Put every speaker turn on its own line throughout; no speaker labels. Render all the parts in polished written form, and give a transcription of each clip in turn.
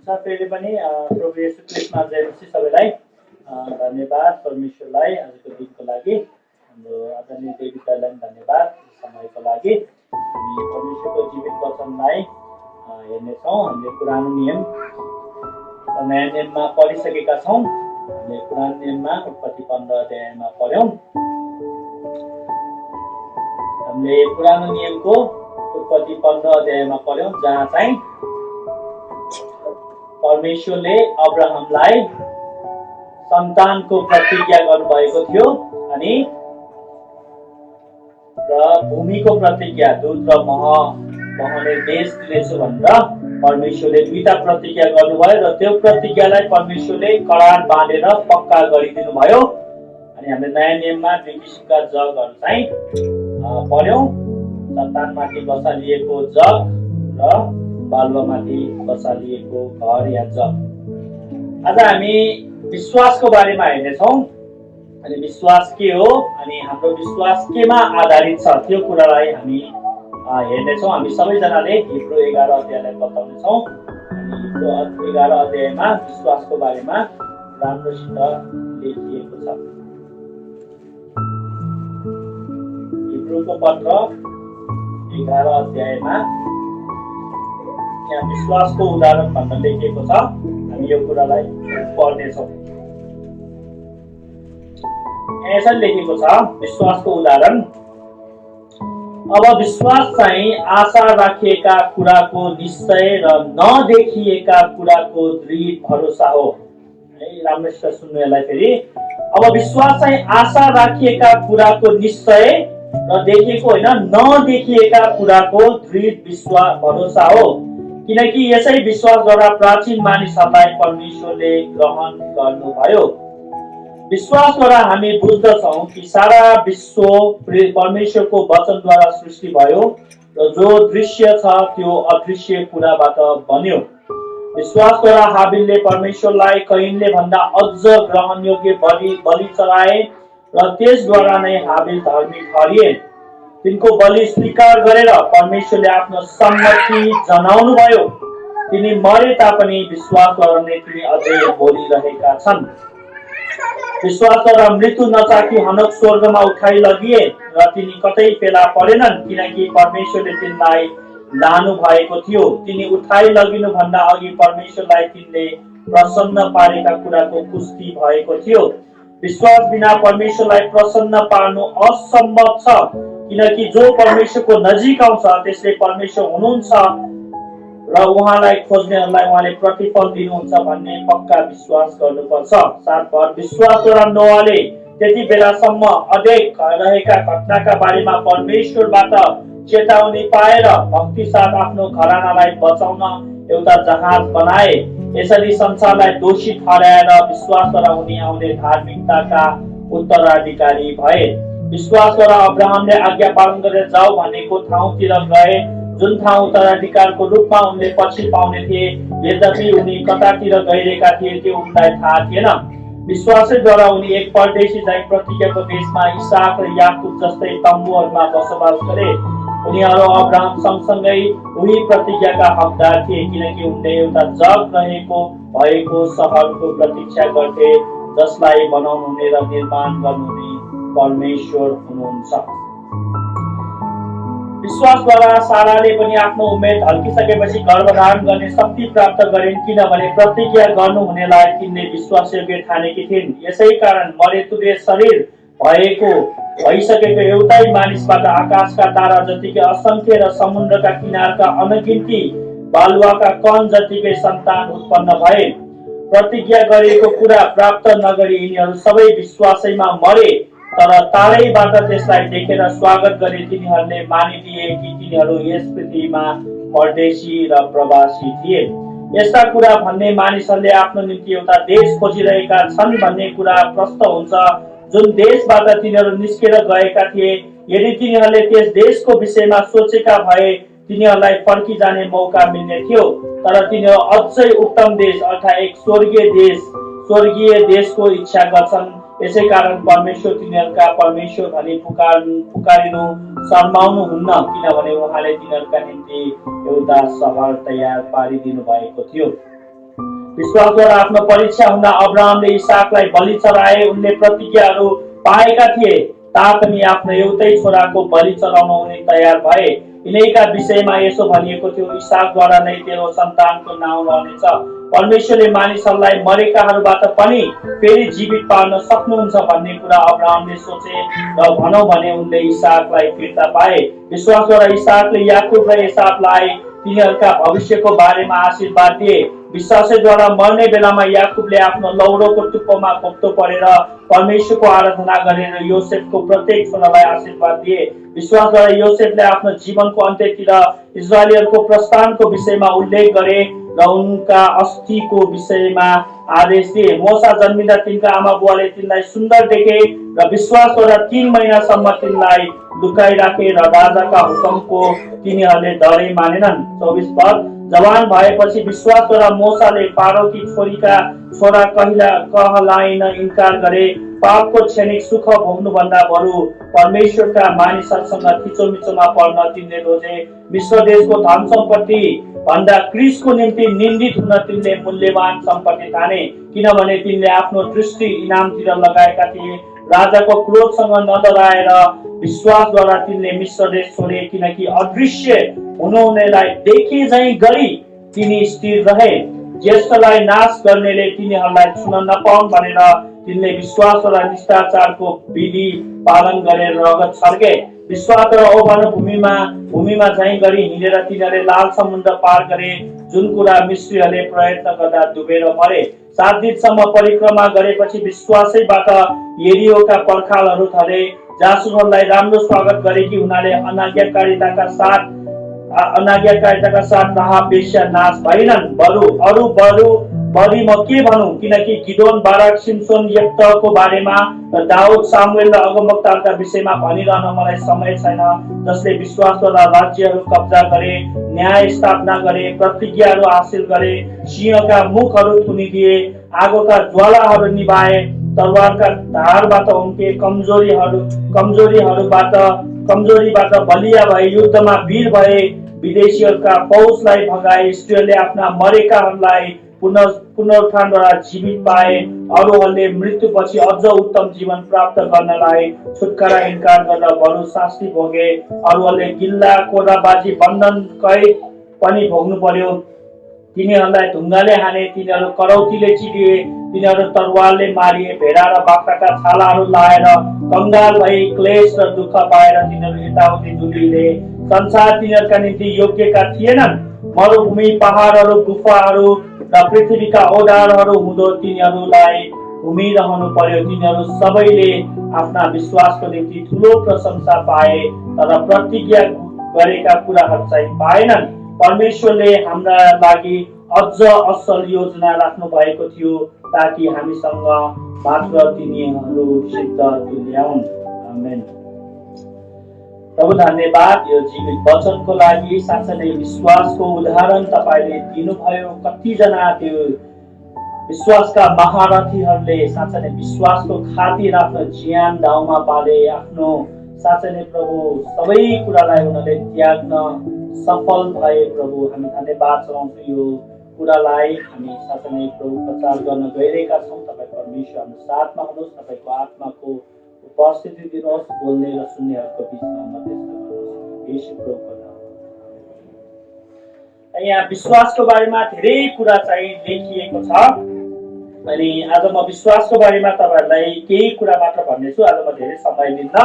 सबैले पनि प्रभु येशू ख्रीष्टमा जयमसी सबैलाई धन्यवाद परमेश्वरलाई आजको दिनको लागि हाम्रो आदरणीय देवीतालाई धन्यवाद समयको लागि हामी परमेश्वरको जीवित वचनलाई हेर्नेछौँ। हामीले पुरानो नियम र नयाँ नियममा पढिसकेका छौँ। हामीले पुरानो नियममा उत्पत्ति 15 अध्यायमा पढ्यौँ। हामीले पुरानो नियमको उत्पत्ति 15 अध्यायमा पढ्यौँ जहाँ चाहिँ परमेश्वरले अब्राहमलाई सन्तानको प्रतिज्ञा गर्नुभएको थियो अनि र भूमिको प्रतिज्ञा दूध र मह बहने देश दिनेछु भनेर परमेश्वरले दुईटा प्रतिज्ञा गर्नुभयो र त्यो प्रतिज्ञालाई परमेश्वरले करार बाँधेर पक्का गरिदिनु भयो। अनि हामीले नयाँ नियममा दुई किसिमका जगहरू चाहिँ पढ्यौँ। सन्तानमाथि बसालिएको जग र बालुवामाथि बसालिएको घर या जग। आज हामी विश्वासको बारेमा हेर्नेछौँ। अनि विश्वास के हो अनि हाम्रो विश्वास केमा आधारित छ त्यो कुरालाई हामी हेर्नेछौँ। हामी सबैजनाले हिब्रू 11 अध्यायलाई बताउनेछौँ। अनि हिब्रू 11 अध्यायमा विश्वासको बारेमा राम्रोसित लेखिएको छ। हिब्रूको पत्र 11 अध्यायमा यहाँ विश्वासको उदाहरण भन्न लेखिएको छ। हामी यो कुरालाई पढ्नेछौँ। यसरी लेखेको छ विश्वासको उदाहरण। अब विश्वास चाहिँ आशा राखिएका कुराको निश्चय र नदेखिएका कुराको दृढ भरोसा हो। है राम्रोसित सुन्नु यसलाई फेरि। अब विश्वास चाहिँ आशा राखिएका कुराको निश्चय र देखिएको होइन नदेखिएका कुराको दृढ विश्वास भरोसा हो। किनकि यसै विश्वासद्वारा प्राचीन मानिसहरूलाई परमेश्वरले ग्रहण गर्नुभयो। विश्वासद्वारा हामी बुझ्दछौँ कि सारा विश्व परमेश्वरको वचनद्वारा सृष्टि भयो र जो दृश्य छ त्यो अदृश्य कुराबाट बन्यो। विश्वासद्वारा हाबिलले परमेश्वरलाई कैनले भन्दा अझ ग्रहणयोग्य बलि चढाए र त्यसद्वारा नै हाबिल धार्मिक ठहरिए। तिनको बलि स्वीकार गरेर परमेश्वरले आफ्नो सम्मति जनाउनु भयो। तिनी मरे तापनि विश्वासद्वारा नै तिनी अझै बोलिरहेका छन्। विश्वासद्वारा मृत्यु नचाखी हनोक स्वर्गमा उठाइ लगिए र तिनी कतै फेला परेनन् किनकि परमेश्वरले तिनलाई लानु भएको थियो। तिनी उठाइ लगिनु भन्दा अघि परमेश्वरलाई तिनले प्रसन्न पारेका कुराको पुष्टि भएको थियो। विश्वास बिना परमेश्वरलाई प्रसन्न पार्नु असम्भव छ किनकि जो परमेश्वरको नजिक आउँछ त्यसले परमेश्वर हुनुहुन्छ र उहाँलाई खोज्नेहरूलाई उहाँले प्रतिफल दिनुहुन्छ भन्ने पक्का विश्वास गर्नुपर्छ। साथसाथ विश्वासद्वारा नोआले त्यति बेलासम्म अडेक रहेका घटनाका बारेमा परमेश्वरबाट चेतावनी पाएर भक्ति साथ आफ्नो घरानालाई बचाउन एउटा जहाज बनाए। यसरी संसारलाई दोषी ठहराएर विश्वासद्वारा उनी आउने धार्मिकताका उत्तराधिकारी भए। विश्वासद्वारा अब्राहमले आज्ञा पालन गरेर जाऊ भनेको ठाउँतिर गए जुन ठाउँ उत्तराधिकारको रूपमा उनले पछि पाउने थिए। यद्यपि उनी कतातिर गइरहेका थिए त्यो उनलाई थाहा थिएन। विश्वासद्वारा उनी एक परदेशी जाइ प्रतिज्ञाको देशमा इसाक र याकुब जस्तै तम्बुहरूमा बसोबास गरे। उनीहरू अब्राहम सँगसँगै उही प्रतिज्ञाका हकदार थिए किनकि उनले एउटा जग रहेको भएको सहरको प्रतीक्षा गर्थे जसलाई बनाउनु हुने र निर्माण गर्नुहुने परमेश्वर हुनुहुन्छ। विश्वासद्वारा साराले पनि आफ्नो उमेर ढल्किसकेपछि गर्भधारण गर्ने शक्ति प्राप्त गरिन् किनभने प्रतिज्ञा गर्नुहुनेलाई तिनले विश्वासयोग्य ठानेकी थिइन्। यसै कारण मरेतुरे शरीर भइसकेको एउटै मानिसबाट आकाशका तारा जतिकै असंख्य र समुद्रका किनारका अनगिन्ती बालुवाका कण जतिकै सन्तान उत्पन्न भए। प्रतिज्ञा गरिएको कुरा प्राप्त नगरी यिनीहरू सबै विश्वासैमा मरे तर टाढैबाट त्यसलाई देखेर स्वागत गरे। तिनीहरूले मानिलिए कि तिनीहरू यस पृथ्वीमा परदेशी र प्रवासी थिए। यस्ता कुरा भन्ने मानिसहरूले आफ्नो निम्ति एउटा देश खोजिरहेका छन् भन्ने कुरा प्रष्ट हुन्छ जुन देशबाट तिनीहरू निस्केर गएका थिए। यदि तिनीहरूले त्यस देशको विषयमा सोचेका भए तिनीहरूलाई फर्की जाने मौका मिल्ने थियो। तर तिनीहरू अझै उत्तम देश अर्थात् एक स्वर्गीय देशको इच्छा गर्छन्। यसै कारण परमेश्वर तिनीहरूका परमेश्वर भनी पुकारिनु शर्माउनु हुन्न किनभने उहाँले तिनीहरूका निम्ति एउटा सहर तयार पारिदिनु भएको थियो। विश्वासद्वारा आफ्नो परीक्षा हुँदा अब्राहमले इसाकलाई बलि चढाए। उनले प्रतिज्ञाहरू पाएका थिए तापनि आफ्नो एउटै छोराको बलि चढाउन उनी तयार भए। यिनैका विषयमा यसो भनिएको थियो, इसाकद्वारा नै तेरो सन्तानको नाउँ रहनेछ। परमेश्वरले मानिसहरूलाई मरेकाहरूबाट पनि फेरि जीवित पार्न सक्नुहुन्छ भन्ने कुरा अब्राहमले सोचे र भनौँ भने उनले इसाकलाई फिर्ता पाए। विश्वासद्वारा इसाकले याकुब र एसावलाई तिनीहरूका भविष्यको बारेमा आशीर्वाद दिए। विश्वासद्वारा मर्ने बेलामा याकुबले आफ्नो लौरोको टुप्पोमा घोप्टो परेर परमेश्वरको आराधना गरेर योसेफको प्रत्येक छोरालाई आशीर्वाद दिए। विश्वासद्वारा योसेफले आफ्नो जीवनको अन्त्यतिर इजरायलीहरूको प्रस्थानको विषयमा उल्लेख गरे र उनका अस्थिको विषयमा आदेश दिए। मोसा जन्मिँदा तिनका आमा बुवाले तिनलाई सुन्दर देखे र विश्वासद्वारा 3 महिनासम्म तिनलाई लुकाइराखे र राजाका हुकुमको तिनीहरूले डरै मानेनन्। 24 पद, जवान भएपछि विश्वासद्वारा मोसाले फारोकी छोरीका छोरा कहलाइन इन्कार गरे। पापको क्षणिक सुख भोग्नुभन्दा बरु परमेश्वरका मानिसहरूसँग थिचोमिचोमा पर्न तिनले रोजे। मिश्र देशको धन सम्पत्ति भन्दा क्रिसको निम्ति निन्दित हुन तिनले मूल्यवान सम्पत्ति ठाने, किनभने तिनले आफ्नो दृष्टि इनामतिर लगाएका थिए। राजाको क्रोधसँग नडराएर विश्वासद्वारा तिनले मिश्र देश छोडे, किनकि अदृश्य हुनुहुनेलाई देखे झैं गरी तिनी स्थिर रहे। ज्येष्ठलाई नाश गर्नेले तिनीहरूलाई छुन नपाउन् भनेर तिनले विश्वासद्वारा निष्ठाचारको विधि पालन गरेर रगत छर्के। विश्वासद्वारा ओभानो भूमिमा झैं गरी हिँडेर तिनीहरूले लाल समुद्र पार गरे, जुन कुरा मिश्रीहरूले प्रयत्न गर्दा डुबेर मरे। 7 दिनसम्म परिक्रमा गरेपछि विश्वासैबाट यरीहोका पर्खालहरू थले। जासुसहरूलाई राम्रो स्वागत गरेकी हुनाले अनाज्ञाकारिताका साथ राहाब वेश्या नाश भएनन्। बरु म के भनौं, किनकि गिदोन, बाराक, सिमसोन, यफ्ताको बारेमा र दाउद, सामुएल र अगमवक्ताका विषयमा भनिरहन मलाई समय छैन, जसले विश्वासद्वारा राज्यहरू कब्जा गरे, न्याय स्थापना गरे, प्रतिज्ञाहरू हासिल गरे, सिंहका मुखहरू थुनिदिए, आगोका ज्वालाहरू निभाए, तरवारका धारबाट उनके कमजोरीबाट बलिया भए, युद्धमा वीर भए, विदेशीहरूका फौजलाई भगाए, स्त्रीहरूले आफ्ना मरेकाहरूलाई पुनरुत्थानद्वारा जीवित पाए, अरूहरूले मृत्युपछि अझ उत्तम जीवन प्राप्त गर्नलाई छुटकारा इन्कार गरेर बरु शास्ति भोगे, अरूहरूले गिल्ला, कोराबाजी, बन्धन, कैद पनि भोग्नु पर्यो। तिनीहरूलाई ढुङ्गाले हाने, तिनीहरू करौतीले चिरिए, तिनीहरू तरवारले मारिए, भेडा र बाख्राका छालाहरू लाएर कंगाल भई क्लेश र दुःख पाएर तिनीहरू यताउति डुलिए। संसार तिनीहरूका निम्ति योग्यका थिएनन्। मरुभूमि, पहाडहरू, गुफाहरू र पृथ्वीका ओडारहरू हुँदो तिनीहरूलाई घुमिरहनु पर्यो। तिनीहरू सबैले आफ्ना विश्वासको निम्ति ठुलो प्रशंसा पाए, तर प्रतिज्ञा गरेका कुराहरू चाहिँ पाएनन्। परमेश्वरले हाम्रा लागि अझ असल योजना राख्नु भएको थियो, ताकि हामीसँग मात्र तिनीहरू सिद्ध तुल्याउन्। आमेन। प्रभु धन्यवाद यो जीवित वचनको लागि। साँच्चै विश्वासको उदाहरण तपाईले दिनुभयो। कतिजना त्यो विश्वासका महारथीहरूले साँच्चै विश्वासको खातिर आफ्नो ज्यान दाउमा पाले, आफ्नो साँच्चै प्रभु सबै कुरालाई उनीहरूले त्याग्न सफल भए। प्रभु हामी धन्यवाद चढाउँछौँ यो कुरालाई हामी साँच्चै प्रभु प्रचार गर्न गइरहेका छौँ। तपाईँ परमेश्वर हाम्रो साथमा हुनुहोस्, तपाईँको आत्माको उपस्थिति दिनुहोस्, बोल्ने र सुन्नेहरूको बिचमा मध्यस्थता गर्नुहोस्। येशू प्रभुको नाममा। यहाँ विश्वासको बारेमा धेरै कुरा चाहिँ लेखिएको छ, अनि आज म विश्वासको बारेमा तपाईहरुलाई केही कुरा मात्र भन्नेछु। आज म धेरै समय लिन्न।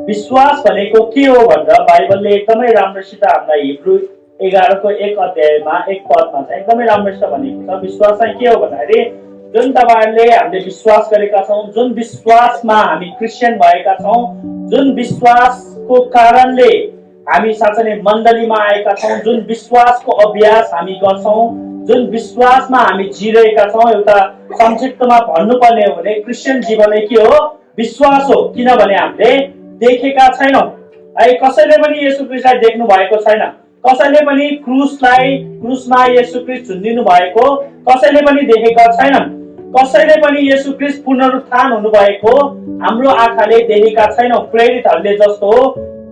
विश्वास भनेको के हो भनेर बाइबलले एकदमै राम्रोसित हामीलाई हिब्रू 11 को 1 अध्यायमा 1 पदमा चाहिँ एकदमै राम्रोसित भनेको छ। विश्वास चाहिँ के हो भन्दाखेरि जुन तपाईहरुले हामीले विश्वास गरेका छौं, जुन विश्वासमा हामी क्रिस्चियन भएका छौं, जुन विश्वासको कारणले हामी साँच्चै नै मण्डलीमा आएका छौं, जुन विश्वासको अभ्यास हामी गर्छौं, जुन विश्वासमा हामी जिरहेका छौं, एउटा संक्षिप्तमा भन्नुपर्ने हो भने क्रिस्चियन जीवन नै के हो? विश्वास हो। किनभने हामीले देखेका छैनौं है, कसैले पनि येशू ख्रीष्टलाई देख्नु भएको छैन, कसैले पनि क्रुसमा येशू ख्रीष्ट झुन्डिनु भएको कसैले पनि देखेका छैनन्, कसैले पनि येशू ख्रीष्ट पुनरुत्थान हुनु भएको हाम्रो आँखाले देखेका छैनौं। प्रेरितहरूले जस्तो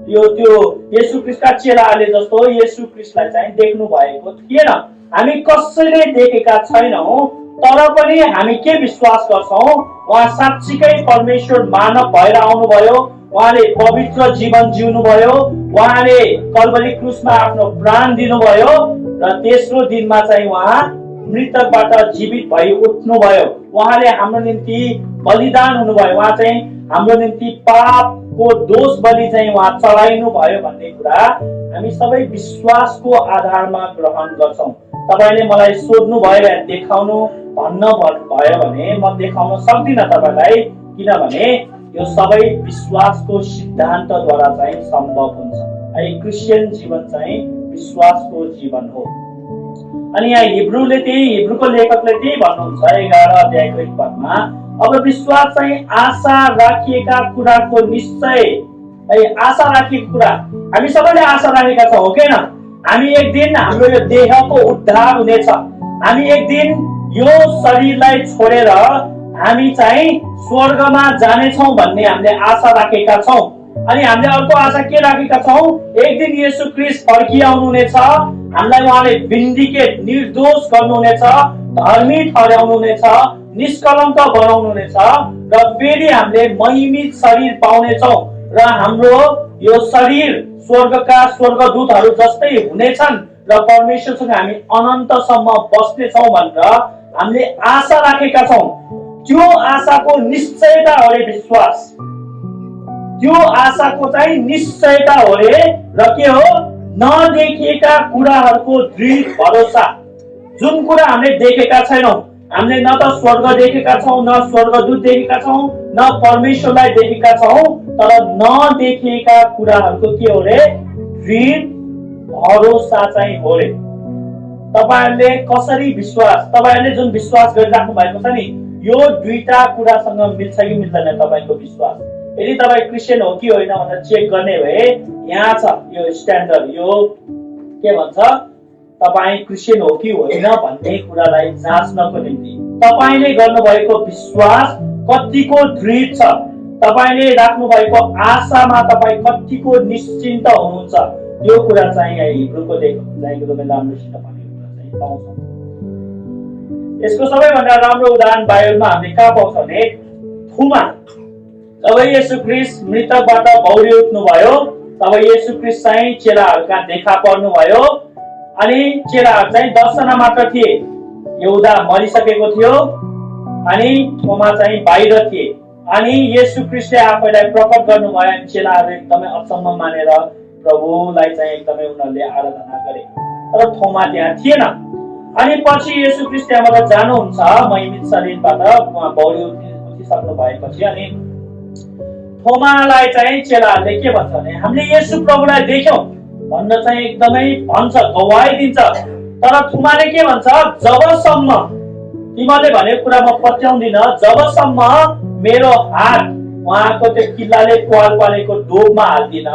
त्यो येशू ख्रीष्टका चेलाहरूले जस्तो येशू ख्रीष्टलाई चाहिँ देख्नु भएको थिएन। हामी कसैले देखेका छैनौँ, तर पनि हामी के विश्वास गर्छौँ, उहाँ साँच्चीकै परमेश्वर मानव भएर आउनुभयो, उहाँले पवित्र जीवन जिउनुभयो, उहाँले कल्वरी क्रुसमा आफ्नो प्राण दिनुभयो र तेस्रो दिनमा चाहिँ उहाँ मृतकबाट जीवित भई उठ्नुभयो। उहाँले हाम्रो निम्ति बलिदान हुनुभयो, उहाँ चाहिँ हाम्रो निम्ति पापको दोष बलि चाहिँ उहाँ चढाइनु भयो भन्ने कुरा हामी सबै विश्वासको आधारमा ग्रहण गर्छौँ। तपाईले मलाई सोध्नु भयो देखाउनु भन्न भयो भने म देखाउन सक्दिनँ तपाईलाई, किनभने यो सबै विश्वासको सिद्धान्तद्वारा चाहिँ सम्भव हुन्छ। है, क्रिस्चियन जीवन चाहिँ विश्वासको जीवन हो। अनि यहाँ हिब्रूको लेखकले त्यही भन्नुहुन्छ 11 अध्यायको 1 पदमा, अब विश्वास चाहिँ आशा राखिएका कुराको निश्चय। है, आशा राखिएको कुरा हामी सबैले आशा राखेका छौँ, हो कि न? हामी एक दिन हाम्रो यो देहको उद्धार हुनेछ, हामी एक दिन यो शरीरलाई छोडेर हामी चाहिँ स्वर्गमा जानेछौँ भन्ने हामीले आशा राखेका छौँ। अनि हामीले अर्को आशा के राखेका छौँ, एक दिन येशू ख्रीष्ट फर्किआउनुहुनेछ, हामीलाई उहाँले विन्डिकेट निर्दोष गर्नुहुनेछ, धर्मी ठहराउनुहुनेछ, निष्कलङ्क बनाउनुहुनेछ र फेरि हामीले महिमित शरीर पाउनेछौँ र हाम्रो यो शरीर स्वर्गका स्वर्गदूतहरू जस्तै हुनेछन् र परमेश्वरसँग हामी अनन्तसम्म बस्नेछौँ भनेर हामीले आशा राखेका छौँ। त्यो आशाको निश्चयता हो रे विश्वास, त्यो आशाको चाहिँ निश्चयता हो रे र के हो, नदेखिएका कुराहरूको दृढ भरोसा। जुन कुरा हामीले देखेका छैनौँ, हामीले न त स्वर्ग देखेका छौँ, न स्वर्गदूत देखेका छौँ, न परमेश्वरलाई देखेका छौँ, तर नदेखिएका कुराहरूको के हो रे, दृढ भरोसा चाहिँ हो रे। तपाईहरुले कसरी विश्वास, तपाईहरुले जुन विश्वास गरिराख्नु भएको छ नि, यो दुईटा कुरासँग मिल्छ कि मिल्दैन तपाईको विश्वास? यदि तपाई क्रिस्चियन हो कि होइन भनेर चेक गर्ने भए यहाँ छ यो स्ट्यान्डर्ड, यो के भन्छ, तपाई क्रिस्चियन हो कि होइन भन्ने कुरालाई जाँच्नको निम्ति तपाईले गर्नुभएको विश्वास कतिको दृढ छ, तपाईले राख्नु भएको आशामा तपाई कतिको निश्चिन्त हुनुहुन्छ, त्यो कुरा चाहिँ यहाँ हिब्रूको लेखक चाहिँ एकदमै राम्रोसित भनेको कुरा चाहिँ पाउँछौँ। यसको सबैभन्दा राम्रो उदाहरण बाइबलमा हामीले कहाँ पाउँछौँ भने थुमा। जब येशू ख्रीष्ट मृतकबाट बौरी उठ्नुभयो तब येशू ख्रीष्ट चाहिँ चेलाहरूका देखा पर्नुभयो अनि चेलाहरू चाहिँ 10 जना मात्र थिए। यहुदा मरिसकेको थियो अनि थोमा चाहिँ बाहिर थिए अनि येशू ख्रीष्टले आफैलाई प्रकट गर्नुभयो अनि चेलाहरू एकदमै अचम्म मानेर प्रभुलाई चाहिँ एकदमै उनीहरूले आराधना गरे। तर थोमा त्यहाँ थिएन। अनि पछि येशू ख्रीष्ट त्यहाँबाट जानुहुन्छ महिमित शरीरबाट बौरी उठिसक्नु भएपछि अनि थोमालाई चाहिँ चेलाहरूले के भन्छ भने हामीले येशू प्रभुलाई देख्यौं भन्न चाहिँ एकदमै भन्छ, गवाही दिन्छ। तर थोमाले के भन्छ, जबसम्म तिमीले भनेको कुरा म पत्याउँदिन, जबसम्म मेरो हात उहाँको त्यो किल्लाले पाल पालेको डोबमा हाल्दिन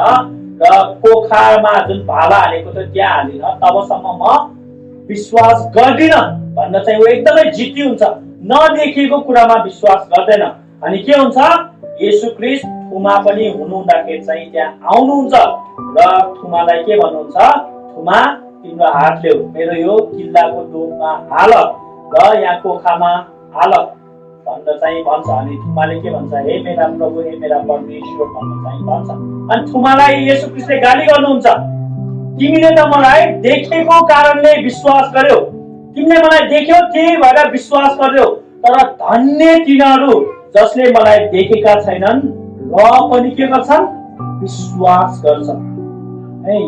र पोखरमा जुन भाला हालेको थियो त्यहाँ हाल्दिन तबसम्म म विश्वास गर्दिन भन्न चाहिँ ऊ एकदमै जिद्दी हुन्छ। नदेखिएको कुरामा विश्वास गर्दैन। अनि के हुन्छ, येशू ख्रीष्ट थुमा पनि हुनुहुँदाखेरि चाहिँ त्यहाँ आउनुहुन्छ र थुमालाई के भन्नुहुन्छ, थुमा तिम्रो हात ल्याऊ, मेरो यो किल्लाको डोबमा हाल र यहाँ पोखामा हाल भनेर चाहिँ भन्छ। अनि थुमाले के भन्छ, हे मेरा प्रभु, हे मेरा परमेश्वर भनेर चाहिँ भन्छ। अनि थुमालाई येशू ख्रीष्टले गाली गर्नुहुन्छ, तिमीले त मलाई देखेको कारणले विश्वास गर्यौ, तिमीले मलाई देख्यौ त्यही भएर विश्वास गर्यौ, तर धन्य तिनीहरू जसले मलाई देखेका छैनन् र पनि के गर्छन्, विश्वास गर्छन्।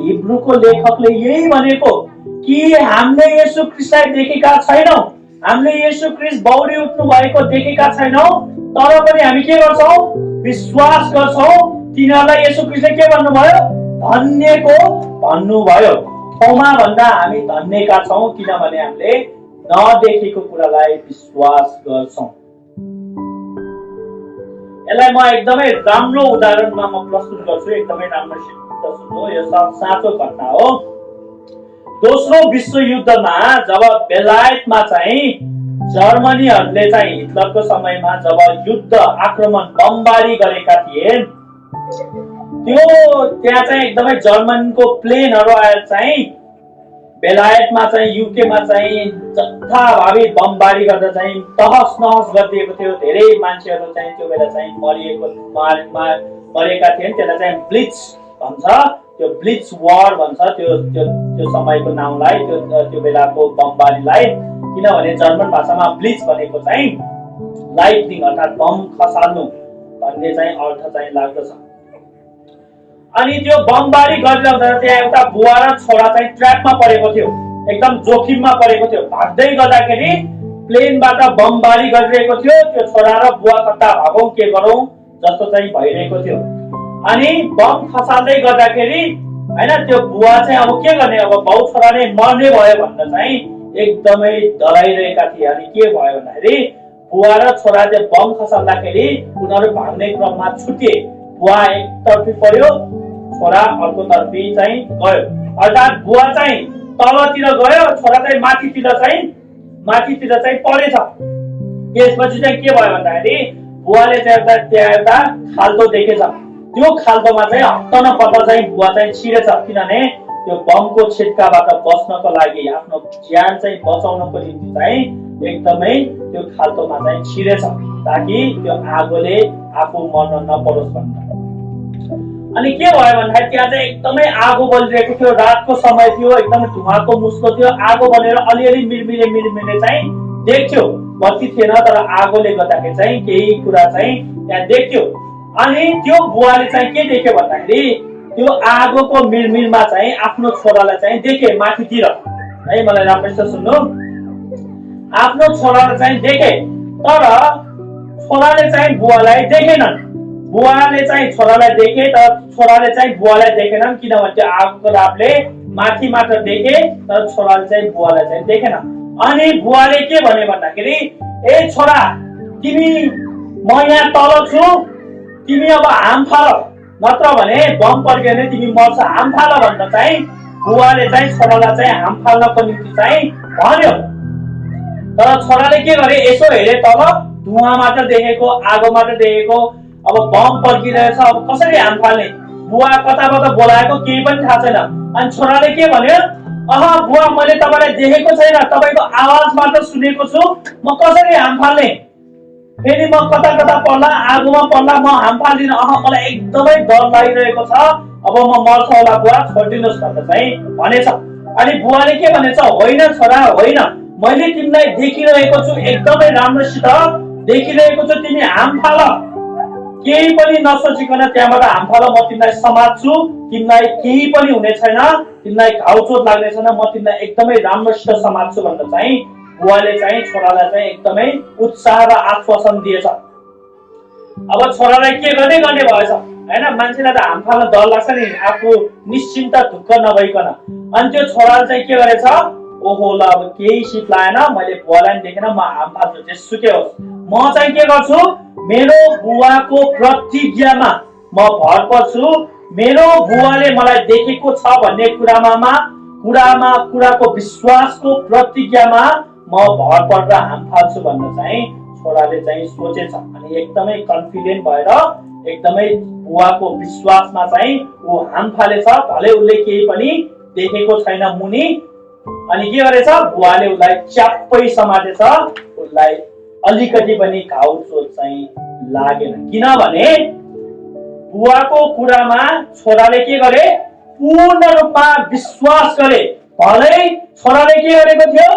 हिब्रूको लेखकले यही भनेको कि हामीले येशू ख्रीष्टलाई देखेका छैनौं, हामीले येशू ख्रीष्ट बौरी उठ्नु भएको देखेका छैनौं, तर पनि हामी के गर्छौं, विश्वास गर्छौं। तिनीहरूलाई येशू ख्रीष्टले के भन्नुभयो, धन्यको भन्नुभयो। थोमा भन्दा हामी धन्यका छौं किनभने हामीले नदेखेको कुरालाई विश्वास गर्छौं। यसलाई म एकदमै राम्रो उदाहरणमा म प्रस्तुत गर्छु, एकदमै राम्रोसित सुन्नु। यो साँचो घटना हो। दोस्रो विश्व युद्धमा जब बेलायतमा चाहिँ जर्मनीहरूले चाहिँ हिटलरको समयमा जब युद्ध आक्रमण बमबारी गरेका थिए, त्यो त्यहाँ चाहिँ एकदमै जर्मनको प्लेनहरू आएर चाहिँ बेलायतमा चाहिँ युकेमा चाहिँ जथाभावी बमबारी गर्दा चाहिँ तहस नहस गरिदिएको थियो। धेरै मान्छेहरू चाहिँ त्यो बेला चाहिँ मरेका थिए। त्यसलाई चाहिँ ब्लिच भन्छ, त्यो ब्लिच वार भन्छ त्यो समयको नामलाई, त्यो बेलाको बमबारीलाई। किनभने जर्मन भाषामा ब्लिच भनेको चाहिँ लाइटनिङ अर्थात् बम खसाल्नु भन्ने चाहिँ अर्थ चाहिँ लाग्दछ। अनि त्यो बमबारी गरिरहँदा त्यहाँ एउटा बुवा र छोरा चाहिँ ट्र्यापमा परेको थियो, एकदम जोखिममा परेको थियो। भाग्दै गर्दाखेरि प्लेनबाट बमबारी गरिरहेको थियो। त्यो छोरा र बुवा कता भागौँ के गरौँ जस्तो चाहिँ भइरहेको थियो। अनि बम खसाल्दै गर्दाखेरि हैन त्यो बुवा चाहिँ अब के गर्ने, अब बाउ छोराले मर्ने भयो भनेर चाहिँ एकदमै डराइरहेका थिए। अनि के भयो भन्दाखेरि बुवा र छोराले बम खसाल्दाखेरि उनीहरू भाग्ने क्रममा छुटे। बुवा एकतर्फी पर्यो, छोरा अर्कोतर्फी चाहिँ गयो। अर्थात् बुवा चाहिँ तलतिर गयो, छोरा चाहिँ माथितिर चाहिँ परेछ। त्यसपछि चाहिँ के भयो भन्दाखेरि बुवाले चाहिँ त्यहाँ एउटा खाल्डो देखेछ। त्यो खाल्डोमा चाहिँ हत्तनपत्त चाहिँ बुवा चाहिँ छिरेछ। किनभने त्यो बमको छिटकाबाट बच्नको लागि, आफ्नो ज्यान चाहिँ बचाउनको निम्ति चाहिँ एकदमै त्यो खाल्डोमा चाहिँ छिरेछ, ताकि त्यो आगोले आफू मर्न नपरोस् भनेर। अनि के भयो भन्दाखेरि त्यहाँ चाहिँ एकदमै आगो बलिरहेको थियो। रातको समय थियो, एकदमै धुवाको मुस्को थियो। आगो बलेर अलिअलि मिरमिरे चाहिँ देख्थ्यो। बत्ती थिएन तर आगोले गर्दाखेरि चाहिँ केही कुरा चाहिँ त्यहाँ देख्थ्यो। अनि त्यो बुवाले चाहिँ के देख्यो भन्दाखेरि त्यो आगोको मिरमिरमा चाहिँ आफ्नो छोरालाई चाहिँ देखे माथितिर। है, मलाई राम्ररी सुन्नु, आफ्नो छोरालाई चाहिँ देखे, तर छोराले चाहिँ बुवालाई देखेनन्। बुवाले चाहिँ छोरालाई देखे तर छोराले चाहिँ बुवालाई देखेनन्। किनभने त्यो आगोको रापले माथि मात्र देखे तर छोराले चाहिँ बुवालाई चाहिँ देखेन। अनि बुवाले के भने भन्दाखेरि, ए छोरा, तिमी म यहाँ तल छु, तिमी अब हाम फाल, नत्र भने बम पड्क्यो भने तिमी मर्छ, हाम फाल भनेर चाहिँ बुवाले चाहिँ छोरालाई चाहिँ हाम फाल्नको निम्ति चाहिँ भन्यो। तर छोराले के गरे, यसो हेरे तल, धुवा मात्र देखेको, आगो मात्र देखेको, अब बम पड्किरहेछ, अब कसरी हाम फाल्ने। बुवा कताबाट बोलाएको केही पनि थाहा छैन। अनि छोराले के भन्यो, अह बुवा, मैले तपाईलाई देखेको छैन, तपाईको आवाज मात्र सुनेको छु, म कसरी हाम फाल्ने। फेरि म कता कता पर्ला, आगोमा पर्ला, म हाम फाल्दिनँ। मलाई एकदमै डर लागिरहेको छ, अब म मर्छ होला बुवा, छोडिदिनुहोस् भनेर चाहिँ भनेछ। अनि बुवाले के भनेछ, होइन छोरा, होइन, मैले तिमीलाई देखिरहेको छु, एकदमै राम्रोसित देखिरहेको छु, तिमी हाम फाल, केही पनि नसोचिकन त्यहाँबाट हाम फाल, म तिमीलाई समात्छु, तिमीलाई केही पनि हुने छैन, तिमीलाई घाउचोट लाग्ने छैन, म तिमीलाई एकदमै राम्रोसित समात्छु भनेर चाहिँ बुवाले चाहिँ छोरालाई चाहिँ एकदमै उत्साह र आश्वासन दिएछ। अब छोरालाई के गर्ने भएछ हैन, मान्छेलाई त हाम फाल्न डर लाग्छ नि, आफू निश्चिन्त ढुक्क नभइकन। अनि त्यो छोराले चाहिँ के गरेछ, ओहो ल अब केही सिप लाएन, मैले बुवालाई देखेन, म हाम फाल्छु, जेसुकै होस्, म चाहिँ के गर्छु, मेरो बुवाको प्रतिज्ञामा म भर पर्छु। मेरो बुवाले मलाई देखेको छ भन्ने कुराको विश्वासको प्रतिज्ञामा म भर परेर हाम फाल्छु भनेर चाहिँ छोराले चाहिँ सोचेछ। अनि एकदमै कन्फिडेन्ट भएर एकदमै बुवाको विश्वासमा चाहिँ ऊ हाम फालेछ। भले उसले केही पनि देखेको छैन मुनि। अनि के गरेछ, बुवाले उसलाई च्याप्पै समातेछ, उसलाई अलिकति पनि घाउ चोट चाहिँ लागेन। किनभने बुवाको कुरामा छोराले के गरे, पूर्ण रूपमा विश्वास गरे। भलै छोराले के गरेको थियो,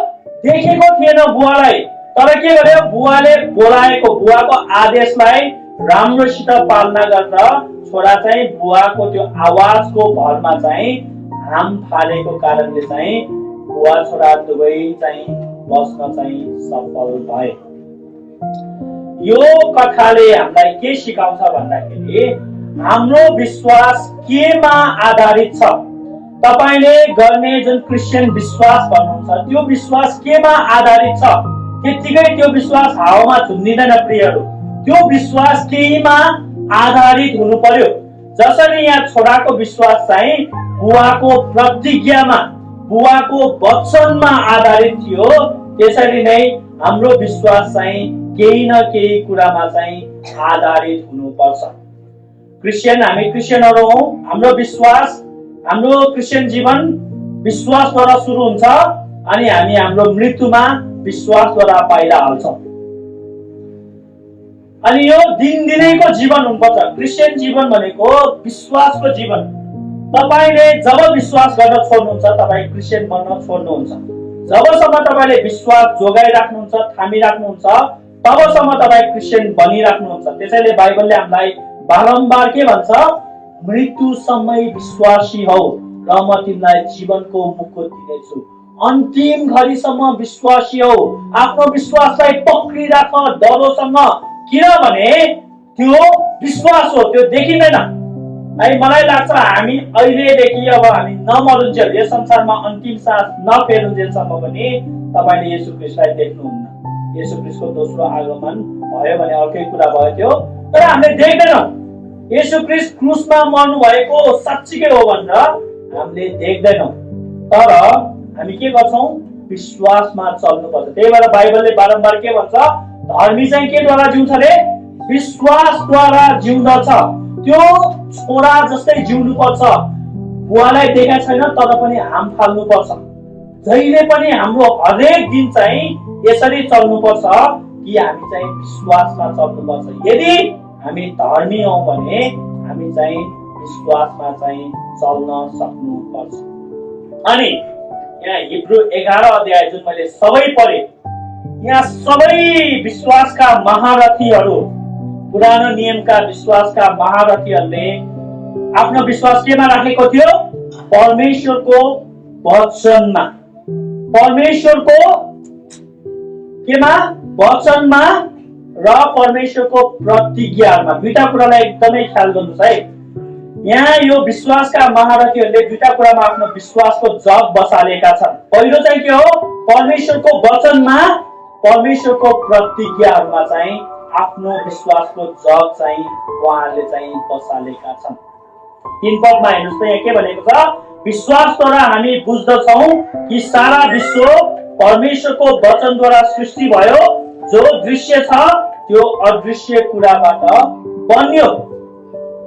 देखेको थिएन बुवालाई, तर के गर्यो, बुवाले बोलाएको, बुवाको आदेशलाई राम्रोसित पालना गरेर छोरा चाहिँ बुवाको त्यो आवाजको भरमा चाहिँ हाम फालेको कारणले चाहिँ बुवा छोरा दुवै चाहिँ बस्न चाहिँ सफल भए। यो कथाले हामीलाई के सिकाउँछ भन्दाखेरि हाम्रो विश्वास केमा आधारित छ। तपाईले गर्ने जुन क्रिस्चियन विश्वास भन्नुहुन्छ त्यो विश्वास केमा आधारित छ। त्यतिकै त्यो विश्वास हावामा झुन्डिँदैन प्रियहरू, त्यो विश्वास केहीमा आधारित हुनु पर्यो। जसरी यहाँ छोराको विश्वास चाहिँ बुवाको प्रतिज्ञामा, बुवाको वचनमा आधारित थियो, त्यसरी नै हाम्रो विश्वास चाहिँ केही न केही कुरामा चाहिँ आधारित हुनुपर्छ। हामी क्रिस्चियनहरू हौं, हाम्रो विश्वास, हाम्रो क्रिस्चियन जीवन विश्वासद्वारा सुरु हुन्छ अनि हामी हाम्रो मृत्युमा विश्वासद्वारा पाइला हाल्छौँ। अनि यो दिनदिनैको जीवन हुनुपर्छ। क्रिस्चियन जीवन भनेको विश्वासको जीवन। तपाईले जब विश्वास गर्न छोड्नुहुन्छ तपाईँ क्रिस्चियन बन्न छोड्नुहुन्छ। जबसम्म तपाईले विश्वास जोगाइराख्नुहुन्छ, थामिराख्नुहुन्छ, तबसम्म तपाईँ क्रिस्चियन बनिराख्नुहुन्छ। त्यसैले बाइबलले हामीलाई बारम्बार के भन्छ? मृत्युसम्मै विश्वासी हौ र म तिमीलाई जीवनको मुकुट दिनेछु। अन्तिम घडीसम्म विश्वासी हौ। आफ्नो विश्वासलाई पक्रिराख डरोसँग, किनभने त्यो विश्वास हो, त्यो देखिँदैन। है, मलाई लाग्छ हामी अहिलेदेखि अब हामी नमरुन्जेल, यस संसारमा अन्तिम सास नफेरुन्जेलसम्म पनि तपाईले येशू ख्रीष्टलाई देख्नुहुन्न। येशू ख्रीष्टको दोस्रो आगमन भयो भने अर्कै कुरा भयो त्यो, तर हामीले देख्दैनौँ। येशू ख्रीष्ट क्रुसमा मर्नु भएको साँच्चीकै हो भनेर हामीले देख्दैनौँ, तर हामी के गर्छौँ? विश्वासमा चल्नुपर्छ। त्यही भएर बाइबलले बारम्बार के भन्छ? धर्मी चाहिँ के द्वारा जिउँछ रे? विश्वासद्वारा जिउँदछ। त्यो छोरा जस्तै जिउनु पर्छ। बुवालाई देखाएको छैन तर पनि हाम फाल्नुपर्छ। जहिले पनि हाम्रो हरेक दिन चाहिँ यसरी चल्नुपर्छ कि हामी चाहिँ विश्वासमा चल्नुपर्छ। यदि हामी धर्मी हौँ भने हामी चाहिँ विश्वासमा चाहिँ चल्न सक्नुपर्छ। अनि यहाँ हिब्रू 11 अध्याय जुन मैले सबै पढे, यहाँ सबै विश्वासका महारथीहरू, पुरानो नियमका विश्वासका महारथीहरूले आफ्नो विश्वास केमा राखेको थियो? परमेश्वरको वचनमा। परमेश्वरको केमा? वचनमा र परमेश्वरको प्रतिज्ञामा। दुईटा कुरालाई एकदमै ख्याल गर्नुस् है। यहाँ यो विश्वासका महारथीहरूले दुईटा कुरामा आफ्नो विश्वासको जग बसालेका छन्। पहिलो चाहिँ के हो? परमेश्वरको वचनमा, परमेश्वरको प्रतिज्ञाहरूमा चाहिँ आफ्नो विश्वासको जग चाहिँ उहाँहरूले चाहिँ बसालेका छन्। 3 पदमा हेर्नुस् त यहाँ के भनेको छ? विश्वासद्वारा हामी बुझ्दछौँ कि सारा विश्व परमेश्वरको वचनद्वारा सृष्टि भयो। जो दृश्य छ त्यो अदृश्य कुराबाट बन्यो।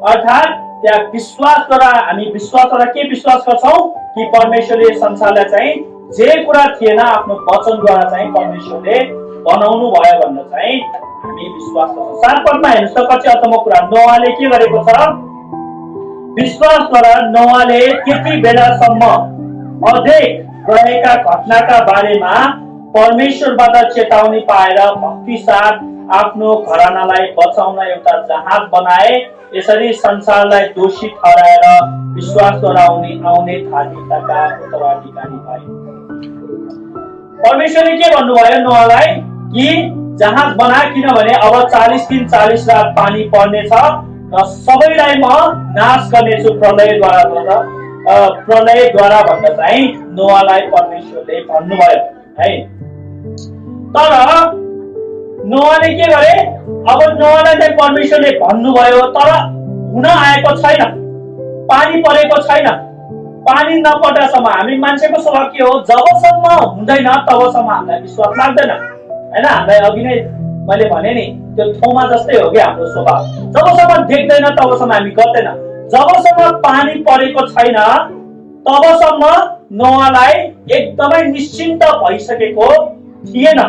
अर्थात् त्यहाँ विश्वासद्वारा हामी विश्वासद्वारा के विश्वास गर्छौँ? कि परमेश्वरले संसारलाई चाहिँ जे कुरा थिएन आफ्नो वचनद्वारा चाहिँ परमेश्वरले बनाउनु भयो भनेर चाहिँ हामी विश्वास गर्छौँ। 7 पदमा हेर्नुस् त कति अचम्मको कुरा। नोआले के गरेको छ? विश्वासद्वारा नोआले त्यति बेलासम्म अधेक रहेका घटनाका बारेमा परमेश्वरबाट चेतावनी पाएर भक्ति साथ आफ्नो घरानालाई बचाउन एउटा जहाज बनाए। यसरी संसारलाई दोषी ठहराएर विश्वासद्वारा आउने धार्मिकताका उत्तराधिकारी भए। परमेश्वरले के भन्नुभयो नोआलाई? कि जहाज बना, किनभने अब 40 दिन 40 रात पानी पर्नेछ र सबैलाई म नाश गर्नेछु प्रलयद्वारा भनेर चाहिँ नोआलाई परमेश्वरले भन्नुभयो है। तर नोआले के गरे? अब नोआलाई चाहिँ परमेश्वरले भन्नुभयो तर हुन आएको छैन, पानी परेको छैन। पानी नपर्दासम्म हामी मान्छेको स्वभाव के हो? जबसम्म हुँदैन तबसम्म हामीलाई विश्वास लाग्दैन हैन। हामीलाई अघि नै मैले भने नि त्यो थोमा जस्तै हो कि हाम्रो स्वभाव। जबसम्म देख्दैन तबसम्म हामी गर्दैन। जबसम्म पानी परेको छैन तबसम्म नोआलाई एकदमै निश्चिन्त भइसकेको थिएन।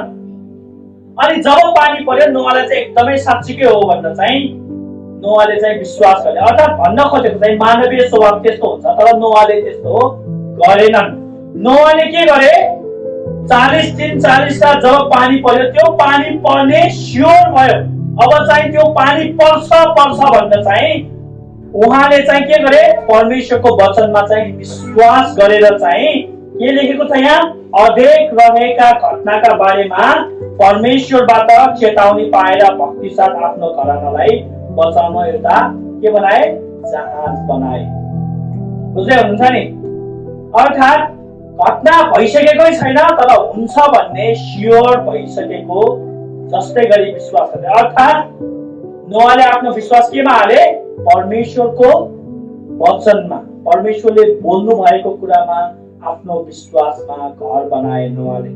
अनि जब पानी पर्यो नोआलाई चाहिँ एकदमै साँच्चीकै हो भनेर चाहिँ नोआले चाहिँ विश्वास गरे। अर्थात् भन्न खोजेको चाहिँ मानवीय स्वभाव त्यस्तो हुन्छ, तर नोआले त्यस्तो गरेनन्। नोआले के गरे? 40 दिन 40 रात जब पानी पर्यो त्यो पानी पर्ने स्योर भयो। अब चाहिँ त्यो पानी पर्छ भनेर चाहिँ उहाँले चाहिँ के गरे? परमेश्वरको वचनमा चाहिँ विश्वास गरेर चाहिँ के लेखेको छ यहाँ? अधेक रहेका घटनाका बारेमा परमेश्वरबाट चेतावनी पाएर भक्ति साथ आफ्नो घरानालाई बचाउन एउटा के बनाए? जहाज बनाए। बुझ्दै हुनुहुन्छ नि? अर्थात् घटना भइसकेकै छैन तर हुन्छ भन्ने स्योर भइसकेको जस्तै गरी विश्वास गरे। अर्थात् नोआले आफ्नो विश्वास केमा हाले? परमेश्वरको वचनमा, परमेश्वरले बोल्नु भएको कुरामा आफ्नो विश्वासमा घर बनाए नोआले।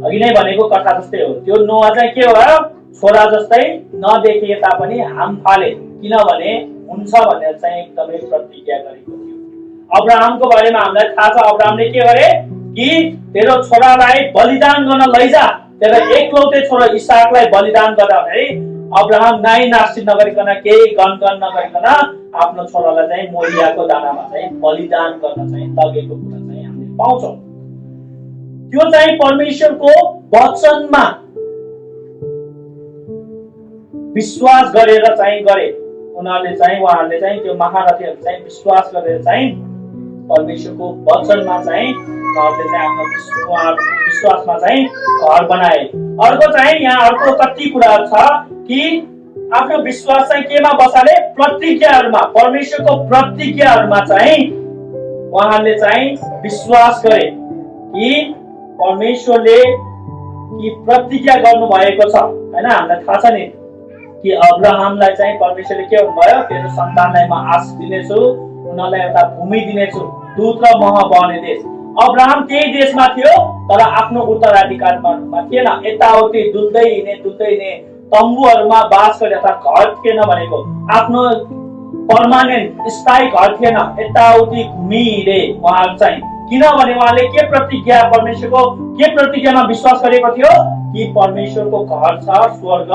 अघि नै भनेको कथा जस्तै हो। त्यो नोआ चाहिँ के भयो? छोरा जस्तै नदेखे तापनि हाम फाले, किनभने हुन्छ भनेर चाहिँ एकदमै प्रतिज्ञा गरेको थियो। अब्राहमको बारेमा हामीलाई थाहा छ, अब्राहमले के गरे कि तेरो छोरालाई बलिदान गर्न लैजा, तेरो एकलौटे छोरा इसाकलाई बलिदान गर्दा भने अब्राहम नाइ नास्ति नगरिकन केही गनगन नगरिकन आफ्नो छोरालाई चाहिँ मोरियाको दानामा चाहिँ बलिदान गर्न चाहिँ लगेको कुरा चाहिँ हामीले पाउँछौँ। त्यो चाहिँ परमेश्वरको वचनमा विश्वास गरेर चाहिँ गरे। उहाँहरूले चाहिँ त्यो महारथीहरूले चाहिँ विश्वास गरेर चाहिँ परमेश्वरको वचनमा चाहिँ उहाँहरूले चाहिँ आफ्नो विश्वासमा चाहिँ घर बनाए। अर्को चाहिँ यहाँ अर्को कति कुराहरू छ कि आफ्नो विश्वास चाहिँ केमा बसाले? प्रतिज्ञाहरूमा, परमेश्वरको प्रतिज्ञाहरूमा चाहिँ उहाँहरूले चाहिँ विश्वास गरे कि परमेश्वरले कि प्रतिज्ञा गर्नु भएको छ हैन। हामीलाई थाहा छ नि कि अब्राहमलाई चाहिँ परमेश्वरले के भन्नुभयो? तेरो सन्तानलाई म आशीष दिनेछु, उनीहरूलाई एउटा भूमि दिनेछु, दूध र मह बहने देश। अब्राहम त्यही देशमा थियो तर आफ्नो उत्तराधिकारमा थिएन। यताउति डुल्दै हिँड्ने तम्बुहरूमा बास गरे, अर्थात् घर थिएन भनेको, आफ्नो पर्मानेन्ट स्थायी घर थिएन। यताउति घुमिहिँडे उहाँहरू चाहिँ, किनभने उहाँले के प्रतिज्ञा, परमेश्वरको के प्रतिज्ञामा विश्वास गरेको थियो कि परमेश्वरको घर छ स्वर्ग,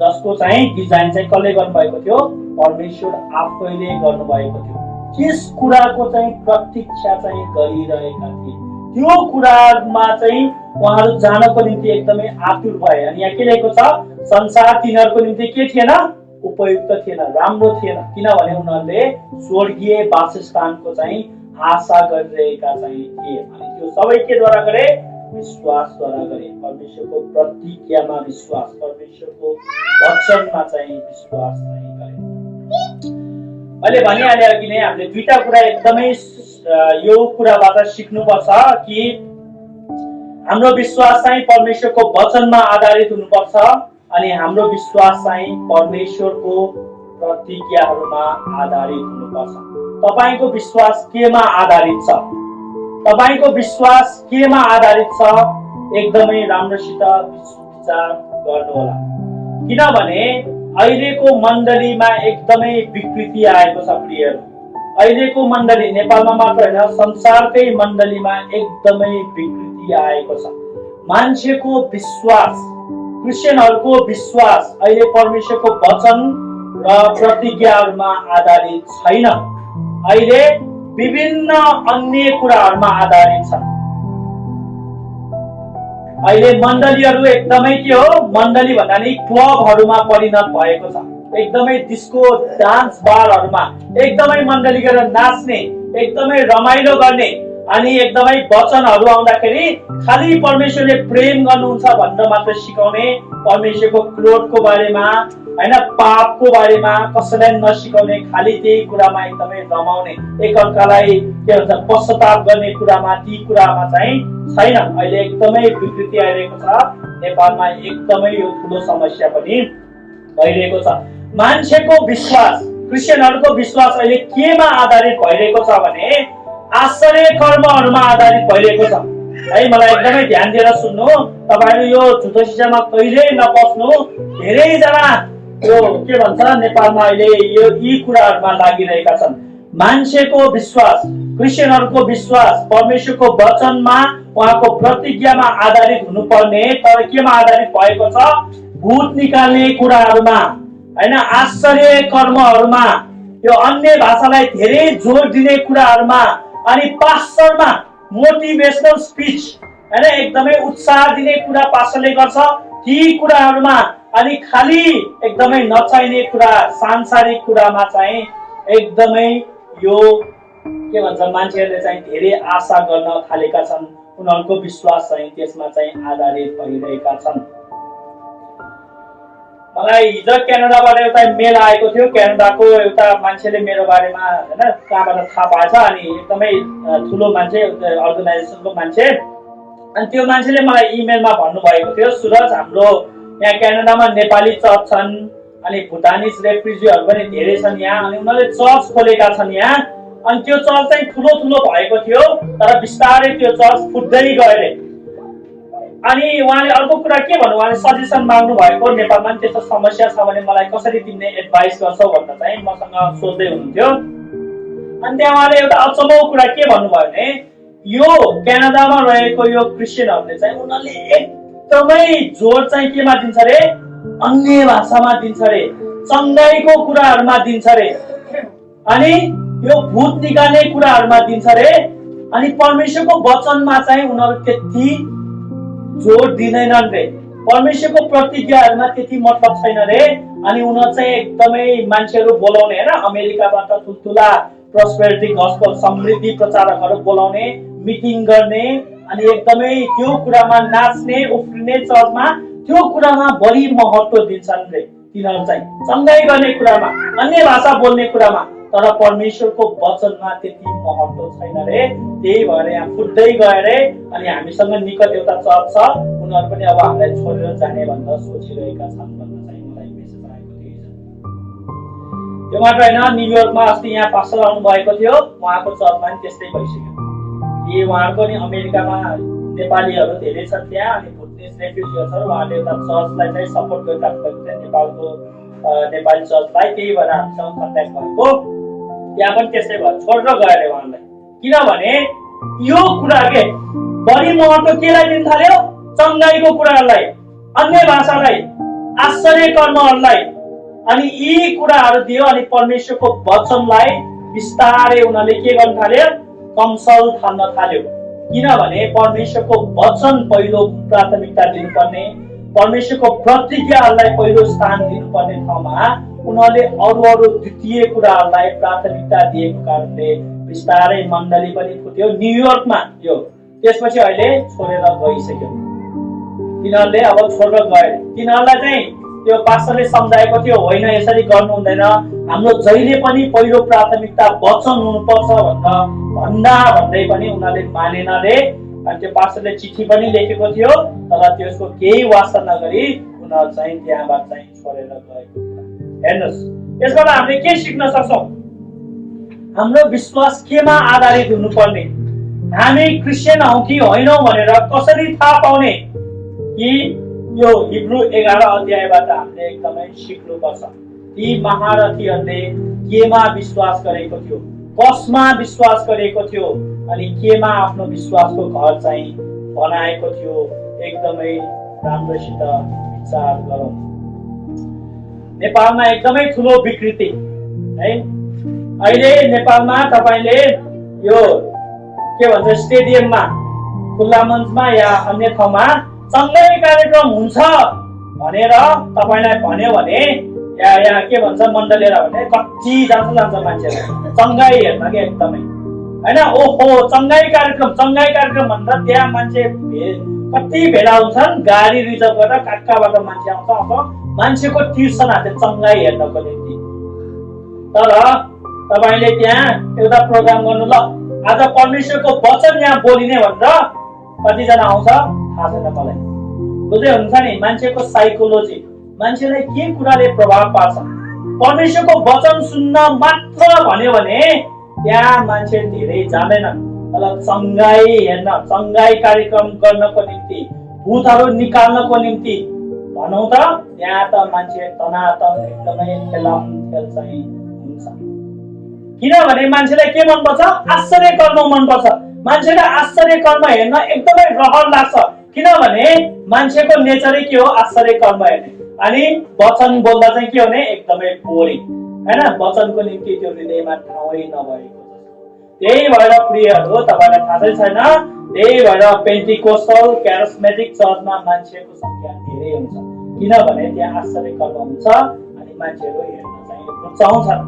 जसको चाहिँ डिजाइन चाहिँ कसले गर्नुभएको थियो? परमेश्वर आफैले गर्नुभएको थियो। त्यस कुराको चाहिँ प्रतीक्षा चाहिँ गरिरहेका थिए। त्यो कुरामा चाहिँ उहाँहरू जानको निम्ति एकदमै आतुर भए। अनि यहाँ के लेखेको छ? संसार तिनीहरूको निम्ति के थिएन? उपयुक्त थिएन, राम्रो थिएन, किनभने उनीहरूले स्वर्गीय वासस्थानको चाहिँ आशा गरिरहेका चाहिँ थिए। अनि त्यो सबै के द्वारा गरे? विश्वासद्वारा गरे। परमेश्वरको प्रतिज्ञामा विश्वास, परमेश्वरको वचनमा चाहिँ विश्वास चाहिँ गरे। मैले भनिहालेँ अघि नै, हामीले दुईटा कुरा एकदमै यो कुराबाट सिक्नुपर्छ कि हाम्रो विश्वास चाहिँ परमेश्वरको वचनमा आधारित हुनुपर्छ अनि हाम्रो विश्वास चाहिँ परमेश्वरको प्रतिज्ञाहरूमा आधारित हुनुपर्छ। तपाईको विश्वास केमा आधारित छ? तपाईको विश्वास केमा आधारित छ? एकदमै राम्रोसित विचार गर्नुहोला, किनभने अहिलेको मण्डलीमा एकदमै विकृति आएको छ प्रियहरू। अहिलेको मण्डली नेपालमा मात्र होइन, संसारकै मण्डलीमा एकदमै विकृति आएको छ। मान्छेको विश्वास, क्रिस्चियनहरूको विश्वास अहिले परमेश्वरको वचन र प्रतिज्ञाहरूमा आधारित छैन। अहिले विभिन्न अन्य कुराहरूमा आधारित छ। अहिले मण्डलीहरू एकदमै के हो? मण्डली भन्दा नि क्लबहरूमा परिणत भएको छ। एकदमै डिस्को डान्स बारहरूमा एकदमै मण्डली गरेर नाच्ने, एकदमै रमाइलो गर्ने, अनि एकदमै वचनहरू आउँदाखेरि खालि परमेश्वरले प्रेम गर्नुहुन्छ भनेर मात्र सिकाउने, परमेश्वरको क्रोधको बारेमा हैन, पापको बारेमा कसैलाई नसिकाउने, खालि त्यही कुरामा एकदमै रमाउने, एकअर्कालाई के भन्छ पश्चाताप गर्ने कुरामा, ती कुरामा चाहिँ छैन। अहिले एकदमै विकृति आइरहेको छ नेपालमा, एकदमै यो ठुलो समस्या पनि भइरहेको छ। मान्छेको विश्वास, क्रिस्चियनहरूको विश्वास अहिले केमा आधारित भइरहेको छ भने आश्चर्य कर्महरूमा आधारित भइरहेको छ है। मलाई एकदमै ध्यान दिएर सुन्नु, तपाईहरु यो झुटो शिक्षामा कहिल्यै नपस्नु। धेरैजना यो के भन्छ नेपालमा अहिले यो यी कुराहरूमा लागिरहेका छन्। मान्छेको विश्वास, क्रिस्चियनहरूको विश्वास परमेश्वरको वचनमा, उहाँको प्रतिज्ञामा आधारित हुनुपर्ने, तर केमा आधारित भएको छ? भूत निकाल्ने कुराहरूमा हैन, आश्चर्य कर्महरूमा, यो अन्य भाषालाई धेरै जोड दिने कुराहरूमा, अनि पास्टरमा मोटिभेशनल स्पिच हैन, एकदमै उत्साह दिने कुरा पास्टरले गर्छ, ती कुराहरूमा, अनि खाली एकदमै नचाहिने कुरा, सांसारिक कुरामा चाहिँ एकदमै यो के भन्छ मान्छेहरूले चाहिँ धेरै आशा गर्न थालेका छन्। उनीहरूको विश्वास चाहिँ त्यसमा चाहिँ आधारित भइरहेका छन्। मलाई हिजो क्यानाडाबाट एउटा मेल आएको थियो। क्यानाडाको एउटा मान्छेले मेरो बारेमा हैन कहाँबाट थाहा पाएछ, अनि एकदमै ठुलो मान्छे, अर्गनाइजेसनको मान्छे, अनि त्यो मान्छेले मलाई इमेलमा भन्नुभएको थियो, सुरज हाम्रो यहाँ क्यानाडामा नेपाली चर्च छन्, अनि भुटानिज रेफ्युजीहरू पनि धेरै छन् यहाँ, अनि उनीहरूले चर्च खोलेका छन् यहाँ, अनि त्यो चर्च चाहिँ ठुलो ठुलो भएको थियो, तर बिस्तारै त्यो चर्च फुट्दै गयो। अनि उहाँले अर्को कुरा के भन्नु, उहाँले सजेसन माग्नु भएको, नेपालमा त्यस्तो समस्या छ भने मलाई कसरी तिमीले एडभाइस गर्छौ भनेर चाहिँ मसँग सोध्दै हुनुहुन्थ्यो। अनि त्यहाँ उहाँले एउटा अचम्मको कुरा के भन्नुभयो भने यो क्यानाडामा रहेको यो क्रिस्चियनहरूले चाहिँ उनीहरूले एकदमै जोड चाहिँ केमा दिन्छ रे? अन्य भाषामा दिन्छ रे, चङ्गाईको कुराहरूमा दिन्छ रे, अनि यो भूत निकाल्ने कुराहरूमा दिन्छ रे, अनि परमेश्वरको वचनमा चाहिँ उनीहरू त्यति जोड दिँदैनन् रे, परमेश्वरको प्रतिज्ञाहरूमा त्यति मतलब छैन रे। अनि उनीहरू चाहिँ एकदमै मान्छेहरू बोलाउने हैन, अमेरिकाबाट ठुल्ठुला प्रोस्पेरिटी गस्पल समृद्धि प्रचारकहरू बोलाउने, मिटिङ गर्ने, अनि एकदमै त्यो कुरामा नाच्ने उफ्रिने, चर्चमा त्यो कुरामा बढी महत्त्व दिन्छन् रे तिनीहरू चाहिँ, चङ्गाई गर्ने कुरामा, अन्य भाषा बोल्ने कुरामा। तर परमेश्वरको वचनमा त्यति महत्त्व छैन रे। त्यही भएर यहाँ फुट्दै गए रे। अनि हामीसँग निकट एउटा चर्च छ, उनीहरू पनि अब हामीलाई छोडेर जाने भनेर सोचिरहेका छन् भनेर चाहिँ मलाई मेसेज आएको थियो। त्यो मात्र होइन, न्युयोर्कमा अस्ति यहाँ पास्टर आउनु भएको थियो, उहाँको चर्चमा पनि त्यस्तै भइसक्यो कि उहाँको नि अमेरिकामा नेपालीहरू धेरै छन् त्यहाँ, अनि भुटनिज रेफ्युजीहरू छन्, उहाँले एउटा चर्चलाई चाहिँ सपोर्ट गरिराख्नु भएको थियो, नेपालको नेपाली चर्चलाई। त्यही भएर हामीसँग कन्ट्याक्ट भएको, त्यहाँ पनि त्यस्तै भयो, छोडेर गयो अरे उहाँलाई। किनभने यो कुरा के बढी महत्त्व केलाई दिन थाल्यो? चङ्गाईको कुराहरूलाई, अन्य भाषालाई, आश्चर्य कर्महरूलाई, अनि यी कुराहरू दियो। अनि परमेश्वरको वचनलाई बिस्तारै उनीहरूले के गर्न थाल्यो? कमसल ठान्न थाल्यो। किनभने परमेश्वरको वचन पहिलो प्राथमिकता दिनुपर्ने, परमेश्वरको प्रतिज्ञाहरूलाई पहिलो स्थान दिनुपर्ने ठाउँमा उनीहरूले अरू द्वितीय कुराहरूलाई प्राथमिकता दिएको कारणले बिस्तारै मण्डली पनि फुट्यो न्युयोर्कमा यो। त्यसपछि अहिले छोडेर गइसक्यो तिनीहरूले, अब छोडेर गए। तिनीहरूलाई चाहिँ त्यो पास्टरले सम्झाएको थियो, होइन यसरी गर्नु हुँदैन, हाम्रो जहिले पनि पहिलो प्राथमिकता वचन हुनुपर्छ भन्दै पनि उनीहरूले मानेन रे। अनि त्यो पास्टरले चिठी पनि लेखेको थियो, तर त्यसको केही वास्ता नगरी उनीहरू चाहिँ त्यहाँबाट चाहिँ छोडेर गएको कुरा। हेर्नुहोस्, यसबाट हामीले के सिक्न सक्छौँ? हाम्रो विश्वास केमा आधारित हुनुपर्ने, हामी क्रिस्चियन हौ कि होइनौ भनेर कसरी थाहा पाउने कि यो हिब्रू 11 अध्यायबाट हामीले एकदमै सिक्नुपर्छ। ती महारथीहरूले केमा विश्वास गरेको थियो, कसमा विश्वास गरेको थियो, अनि केमा आफ्नो विश्वासको घर चाहिँ बनाएको थियो, एकदमै राम्रोसित विचार गरौँ। नेपालमा एकदमै ठुलो विकृति है। अहिले नेपालमा तपाईले यो के भन्छ स्टेडियममा, खुल्ला मञ्चमा या अन्य ठाउँमा चङ्गाई कार्यक्रम हुन्छ भनेर तपाईलाई भन्यो भने या के भन्छ मण्डलीलाई भने कति जान्छ मान्छेहरू चङ्गाई हेर्न के एकदमै हैन। ओहो चङ्गाई कार्यक्रम भनेर त्यहाँ मान्छे कति भेला हुन्छन्, गाडी रिजर्भ गरेर काकाबाट मान्छे आउँछ, मान्छेको तिर्छन् त्यो चङ्गाई हेर्नको निम्ति। तर तपाईले त्यहाँ एउटा प्रोग्राम गर्नु, ल आज परमेश्वरको वचन यहाँ बोलिने भनेर कतिजना आउँछ थाहा छैन मलाई। बुझ्दै हुन्छ नि, मान्छेको साइकोलोजी, मान्छेलाई के कुराले प्रभाव पार्छ। परमेश्वरको वचन सुन्न मात्र भन्यो भने त्यहाँ मान्छे धेरै जाँदैनन्, तर चङ्गाई हेर्न, चङ्गाई कार्यक्रम गर्नको निम्ति, भूतहरू निकाल्नको निम्ति भनौँ त त्यहाँ त मान्छे तनातन एकदमै ठेलामठेल चाहिँ हुन्छ। किनभने मान्छेलाई के मनपर्छ? आश्चर्य कर्म मनपर्छ। मान्छेलाई आश्चर्य कर्म हेर्न एकदमै रहर लाग्छ, किनभने मान्छेको नेचरै के हो? आश्चर्य कर्म हेर्ने। अनि वचन बोल्दा चाहिँ के हुने? एकदमै बोरिङ हैन, वचनको निम्ति त्यो हृदयमा ठाउँै नभएको। त्यही भएर प्रियहरू, तपाईलाई थाहा छैन, त्यही भएर पेन्टिकोस्टल क्यारिस्मेटिक चर्चमा मान्छेको संख्या धेरै हुन्छ, किनभने त्यहाँ आश्चर्य कर्म हुन्छ अनि मान्छेहरू हेर्न चाहिँ रुचाउँछन्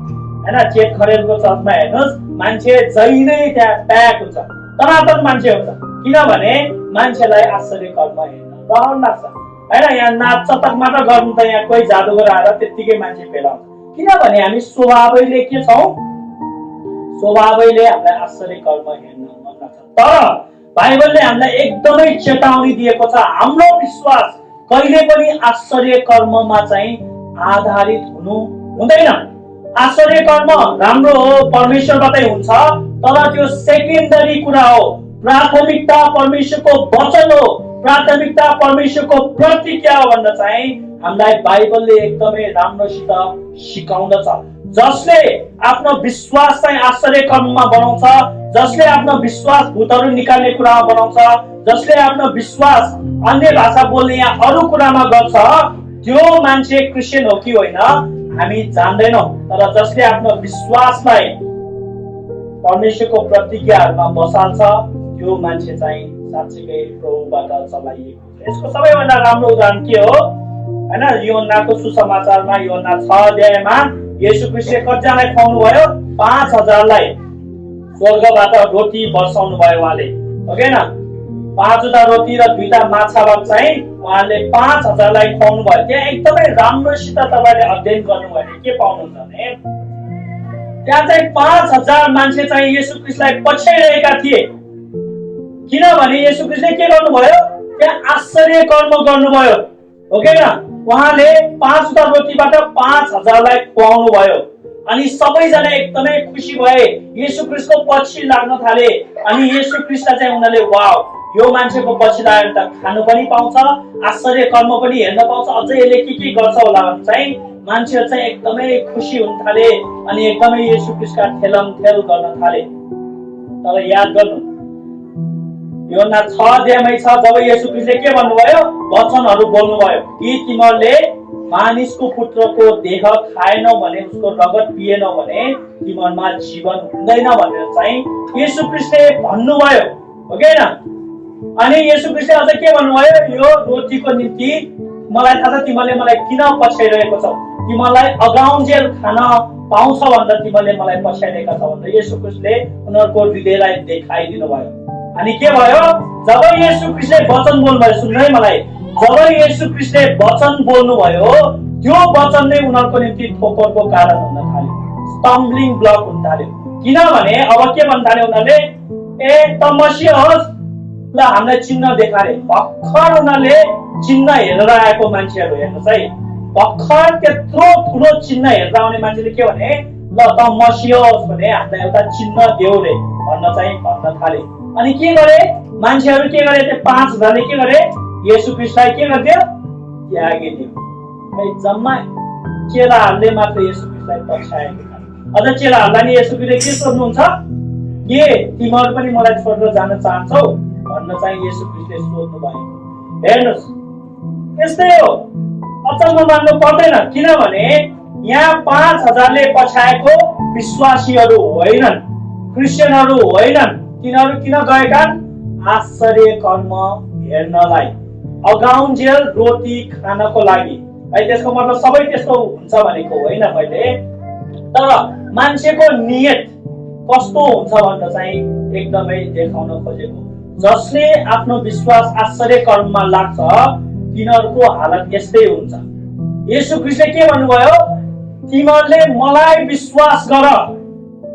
हैन। चेत खरेलको चर्चमा हेर्नुहोस्, मान्छे जहिले त्यहाँ प्याक हुन्छ, तनातन मान्छे हुन्छ, किनभने मान्छेलाई आश्चर्य कर्म हेर्न रहर लाग्छ हैन। यहाँ नाच चटक मात्र गर्नु त यहाँ कोही जादुगर आएर त्यतिकै मान्छे भेला हुन्छ, किनभने हामी स्वभावैले के छौं? स्वभावैले हामीलाई आश्चर्य कर्म हेर्न मन लाग्छ। तर बाइबलले हामीलाई एकदमै चेतावनी दिएको छ, हाम्रो विश्वास कहिले पनि आश्चर्य कर्ममा चाहिँ आधारित हुनु हुँदैन। आश्चर्य कर्म राम्रो हो, परमेश्वरबाटै हुन्छ, तर त्यो सेकेन्डरी कुरा हो। प्राथमिकता परमेश्वरको वचन हो, प्राथमिकता परमेश्वरको प्रतिज्ञा हो भनेर चाहिँ हामीलाई बाइबलले एकदमै राम्रोसित सिकाउँदछ। जसले आफ्नो विश्वास चाहिँ आश्चर्य कर्ममा बनाउँछ, जसले आफ्नो विश्वास भूतहरू निकाल्ने कुरामा बनाउँछ, जसले आफ्नो विश्वास अन्य भाषा बोल्ने या अरू कुरामा गर्छ, त्यो मान्छे क्रिस्चियन हो कि होइन हामी जान्दैनौँ। तर जसले आफ्नो विश्वासलाई परमेश्वरको प्रतिज्ञाहरूमा बसाल्छ त्यो मान्छे चाहिँ साँच्चीकै प्रभुबाट चलाइएको छ। यसको सबैभन्दा राम्रो उदाहरण के हो हैन? यूहन्नाको सुसमाचारमा यूहन्ना 6 अध्यायमा येशू ख्रीष्टले कतिजनालाई खुवाउनु भयो? 5000लाई स्वर्गबाट रोटी बर्साउनु भयो उहाँले, हो कि न? 5वटा रोटी र 2टा माछाबाट चाहिँ उहाँले 5000लाई खुवाउनु भयो। त्यहाँ एकदमै राम्रोसित तपाईले अध्ययन गर्नुभयो भने के पाउनुहुन्छ भने त्यहाँ चाहिँ 5000 मान्छे चाहिँ येशू ख्रीष्टलाई पछ्याइरहेका थिए। किनभने येशू ख्रीष्टले के गर्नुभयो? त्यहाँ आश्चर्य कर्म गर्नुभयो, हो कि न? उहाँले 5वटा रोटीबाट 5000लाई खुवाउनु भयो अनि सबैजना एकदमै खुसी भए, येशू ख्रीष्टको पछि लाग्न थाले। अनि येशू ख्रीष्टलाई चाहिँ उनीहरूले वाउ, यो मान्छेको पछि लागेर त खानु पनि पाउँछ, आश्चर्य कर्म पनि हेर्न पाउँछ, अझै यसले के गर्छ होला भने चाहिँ मान्छेहरू चाहिँ एकदमै खुसी हुन थाले अनि एकदमै येशू ख्रीष्टका ठेलमठेल गर्न थाले। तर याद गर्नु, यूहन्ना 6 अध्यायमै छ, जब येशू ख्रीष्टले के भन्नुभयो? वचनहरू बोल्नुभयो कि तिमीहरूले मानिसको पुत्रको देह खाएनौ भने, उसको रगत पिएनौ भने तिमीहरूमा जीवन हुँदैन भनेर चाहिँ येशू ख्रीष्टले भन्नुभयो, हो कि न? अनि येशू ख्रीष्टले अझ के भन्नुभयो? यो रोटीको निम्ति मलाई थाहा छ तिमीहरूले मलाई किन पछ्याइरहेको छौ, तिमीहरूलाई अगाउन्जेल खान पाउँछ भनेर तिमीहरूले मलाई पछ्याइरहेका छौ भनेर येशू ख्रीष्टले उनीहरूको हृदयलाई देखाइदिनु भयो। अनि के भयो? जब येशू ख्रीष्टले वचन बोल्नुभयो, सुन्नु है मलाई, जब येशू ख्रीष्टले वचन बोल्नुभयो त्यो वचन नै उनीहरूको निम्ति ठोकरको कारण हुन थाल्यो, स्टम्बलिङ ब्लक हुन थाल्यो। किनभने अब के भन्न थाल्यो उनीहरूले? ए त मसीह होस्, ल हामीलाई चिन्ह देखारे। भर्खर उनीहरूले चिन्ह हेरेर आएको मान्छेहरू हेर्नुहोस् है, भर्खर त्यत्रो ठुलो चिन्ह हेरेर आउने मान्छेले के भने? ल त मसीह होस् भने हामीलाई एउटा चिन्ह देऊ रे भन्न थाले। अनि के गरे मान्छेहरू? के गरे? त्यो 5000ले के गरे? येशू ख्रीष्टलाई के गरिदियो? त्यागिदियो। जम्मा चेलाहरूले मात्र येशू ख्रीष्टलाई पछ्याएको। अझ चेलाहरूलाई नि येशू ख्रीष्टले के सोध्नुहुन्छ? के तिमीहरू पनि मलाई छोडेर जान चाहन्छौ भन्न चाहिँ येशू ख्रीष्टले सोध्नु भएको। हेर्नुहोस्, यस्तै हो, अचम्म मान्नु पर्दैन। किनभने यहाँ 5000ले पछ्याएको विश्वासीहरू होइनन्, क्रिस्चियनहरू होइनन्। तिनीहरू किन गएका? आश्चर्य कर्म हेर्नलाई, अगाउन्जेल रोटी खानको लागि। है त्यसको मतलब सबै त्यस्तो हुन्छ भनेको होइन मैले, तर मान्छेको नियत कस्तो हुन्छ भनेर चाहिँ एकदमै देखाउन खोजेको। जसले आफ्नो विश्वास आश्चर्य कर्ममा लाग्छ तिनीहरूको हालत यस्तै हुन्छ। येशू ख्रीष्टले के भन्नुभयो? तिमीहरूले मलाई विश्वास गर,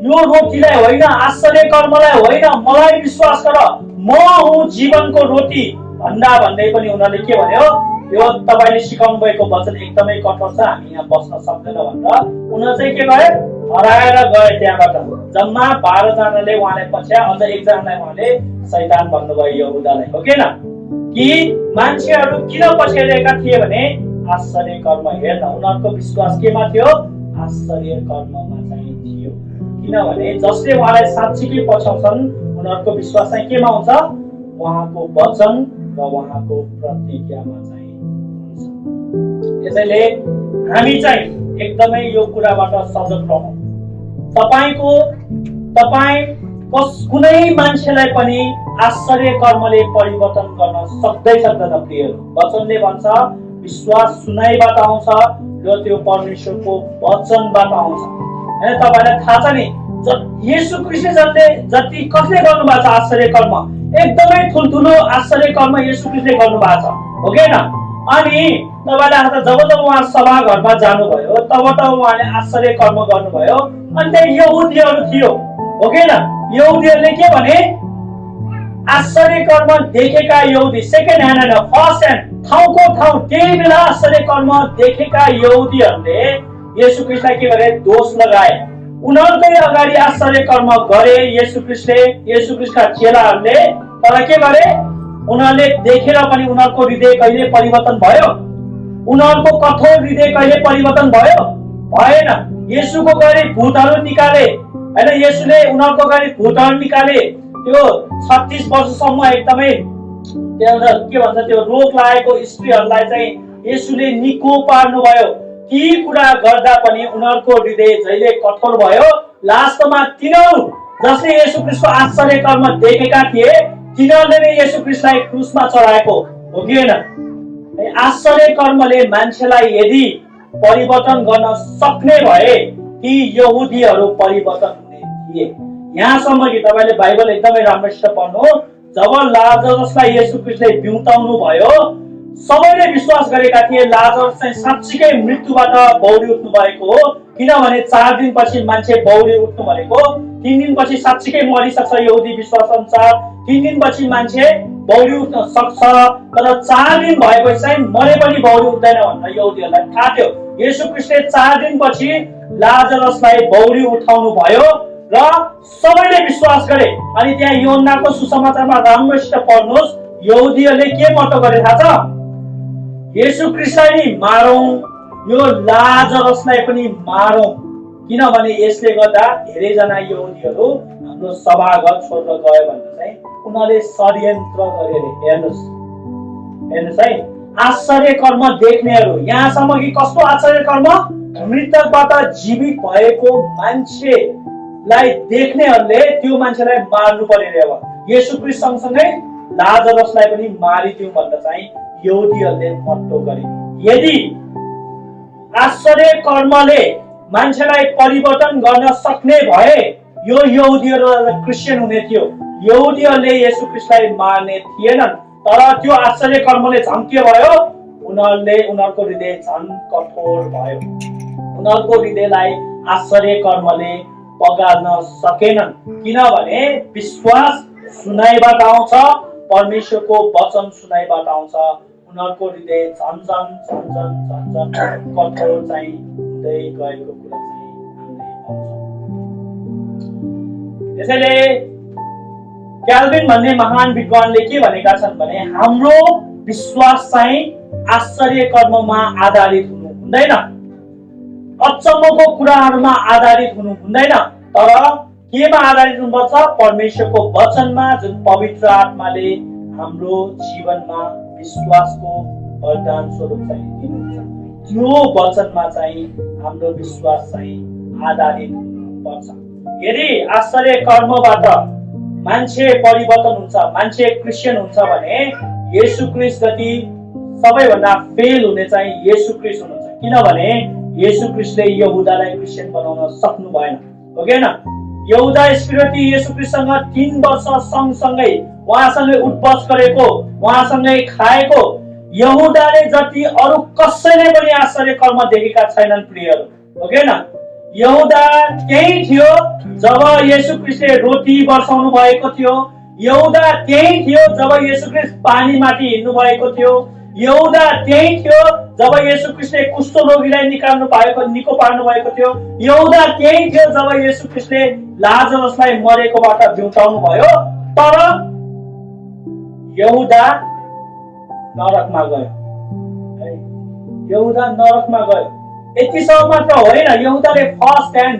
यो रोटीलाई होइन, आश्चर्य कर्मलाई होइन, मलाई विश्वास गर, म हुँ जीवनको रोटी भन्दै पनि उनीहरूले के भन्यो? यो तपाईले सिकाउनु भएको वचन एकदमै कठोर छ, हामी यहाँ बस्न सक्दैन भनेर उनीहरू चाहिँ के गरे? हराएर गए त्यहाँबाट। जम्मा 12 जनाले उहाँलाई पछ्या, अझ एकजनालाई उहाँले शैतान भन्नुभयो, यहुदालाई, हो कि न? कि मान्छेहरू किन पछ्याइरहेका थिए भने आश्चर्य कर्म हेर्न। उनीहरूको विश्वास केमा थियो? आश्चर्य कर्ममा चाहिँ थियो। किनभने जसले उहाँलाई साँच्चीकै पछ्याउँछन् उनीहरूको विश्वास चाहिँ केमा हुन्छ? उहाँको वचन र उहाँको प्रतिज्ञामा चाहिँ हुन्छ। त्यसैले हामी चाहिँ एकदमै यो कुराबाट सजग रहौँ। तपाई कुनै मान्छेलाई पनि आश्चर्य कर्मले परिवर्तन गर्न सक्दैन प्रियहरू। वचनले भन्छ विश्वास सुनाइबाट आउँछ र त्यो परमेश्वरको वचनबाट आउँछ। हैन, तपाईलाई थाहा छ नि येशू ख्रीष्टले जति कसले गर्नुभएको छ आश्चर्य कर्म, एकदमै ठुल्ठुलो आश्चर्य कर्म येशू ख्रीष्टले गर्नुभएको छ, हो कि न? अनि तपाईलाई थाहा छ जब उहाँ सभाघरमा जानुभयो तब उहाँले आश्चर्य कर्म गर्नुभयो। अनि त्यहाँ यहुदीहरू थियो, हो कि न? यहुदीहरूले के भने? आश्चर्य कर्म देखेका यहुदी, सेकेन्ड ह्यान्ड होइन, फर्स्ट ह्यान्ड, ठाउँको ठाउँ त्यही बेला आश्चर्य कर्म देखेका यहुदीहरूले येशू ख्रीष्टलाई के गरे? दोष लगाए। उनीहरूकै अगाडि आश्चर्य कर्म गरे येशू ख्रीष्टका चेलाहरूले। तर के गरे? उनीहरूले देखेर पनि उनीहरूको हृदय कहिले परिवर्तन भयो? उनीहरूको कठोर हृदय कहिले परिवर्तन भयो? भएन। येशूको गरी भूतहरू निकाले हैन, येशूले उनीहरूको गरी भूतहरू निकाले। त्यो 36 वर्षसम्म एकदमै के भन्छ त्यो रोग लागेको स्त्रीहरूलाई चाहिँ येशूले निको पार्नुभयो। ती कुरा गर्दा पनि उनीहरूको हृदय जहिले कठोर भयो। लास्टमा तिनीहरू जसले येशू ख्रीष्टको आश्चर्य कर्म देखेका थिए तिनीहरूले नै येशू ख्रीष्टलाई क्रुसमा चढाएको हो कि होइन? आश्चर्य कर्मले मान्छेलाई यदि परिवर्तन गर्न सक्ने भए ती यहुदीहरू परिवर्तन हुने थिए। यहाँसम्म कि तपाईले बाइबल एकदमै राम्रोसित पढ्नु। जब लाजरसलाई येशू ख्रीष्टले बिउताउनु भयो सबैले विश्वास गरेका थिए लाजरस चाहिँ साँच्चीकै मृत्युबाट बौरी उठ्नु भएको हो, किनभने 4 दिनपछि मान्छे बौरी उठ्नु भनेको 3 दिनपछि साँच्चीकै मरिसक्छ। यहुदी विश्वास अनुसार 3 दिनपछि मान्छे बौरी उठ्न सक्छ, तर 4 दिन भएपछि चाहिँ मरे पनि बौरी उठ्दैन भनेर यहुदीहरूलाई थाहा थियो। येशू ख्रीष्टले 4 दिनपछि लाजरसलाई बौरी उठाउनु भयो र सबैले विश्वास गरे। अनि त्यहाँ यूहन्नाको सुसमाचारमा राम्रोसित पढ्नुहोस्, यहुदीहरूले के मतो गरे थाहा छ? येशू ख्रीष्टलाई मारौं, यो लाजरसलाई पनि मारौं, किनभने यसले गर्दा धेरैजना यहुदीहरू हाम्रो सभाघर छोडेर गयो भनेर चाहिँ उनीहरूले षड्यन्त्र गरे। हेर्नुहोस् है, आश्चर्य कर्म देख्नेहरू। यहाँसम्म कि कस्तो आश्चर्य कर्म? मृतकबाट जीवित भएको मान्छेलाई देख्नेहरूले त्यो मान्छेलाई मार्नु पर्ने रे। अब येशू ख्रीष्ट सँगसँगै लाजरसलाई पनि मारिदिउँ भनेर चाहिँ यहुदीहरूले मत्तो गरे। यदि आश्चर्य कर्मले मान्छेलाई परिवर्तन गर्न सक्ने भए यो यहुदीहरू क्रिस्चियन हुने थियो। यहुदीहरूले येशू ख्रीष्टलाई मार्ने थिएनन्, तर त्यो आश्चर्य कर्मले झन् के भयो? उनीहरूको हृदय झन् कठोर भयो। उनीहरूको हृदयलाई आश्चर्य कर्मले पगार्न सकेनन्, किनभने विश्वास सुनाइबाट आउँछ, परमेश्वरको वचन सुनाइबाट आउँछ। उनीहरूको हृदय झन् कठोर चाहिँ हुँदै गएको कुरा चाहिँ हामीले पाउँछौँ। त्यसैले क्याल्भिन भन्ने महान विद्वानले के भनेका छन् भने हाम्रो विश्वास चाहिँ आश्चर्य कर्ममा आधारित हुनु हुँदैन, अचम्मको कुराहरूमा आधारित हुनु हुँदैन, तर केमा आधारित हुनुपर्छ? परमेश्वरको वचनमा, जुन पवित्र आत्माले हाम्रो जीवनमा विश्वासको वरदान स्वरूप चाहिँ दिनुहुन्छ। त्यो वचनमा चाहिँ हाम्रो विश्वास चाहिँ आधारित हुनुपर्छ। यदि आश्चर्य कर्मबाट मान्छे परिवर्तन हुन्छ, मान्छे क्रिस्चियन हुन्छ भने येशू ख्रीष्ट जति सबैभन्दा फेल हुने चाहिँ येशू ख्रीष्ट हुनुहुन्छ, किनभने येशू ख्रीष्टले यहुदालाई क्रिस्चियन बनाउन सक्नु भएन, हो कि हैन? यहुदा इस्करियोती येशू ख्रीष्टसँग 3 वर्ष सँगसँगै उहाँसँगै उठबस गरेको, उहाँसँगै खाएको। यहुदाले जति अरू कसैले पनि आश्चर्य कर्म देखेका छैनन् प्रियहरू, हो कि हैन? यहुदा त्यही थियो जब येशू ख्रीष्टले रोटी बर्साउनु भएको थियो। यहुदा त्यही थियो जब येशू ख्रीष्ट पानी माथि हिँड्नु भएको थियो। यहुदा त्यही थियो जब येशू ख्रीष्टले कुष्ठरोगीलाई निको पार्नु भएको थियो। यहुदा त्यही थियो जब येशू ख्रीष्टले लाजरसलाई मरेकोबाट बिउताउनु भयो। तर यहुदा नरकमा गयो, यहुदा नरकमा गयो। यतिसम्म मात्र होइन, यहुदाले फर्स्ट ह्यान्ड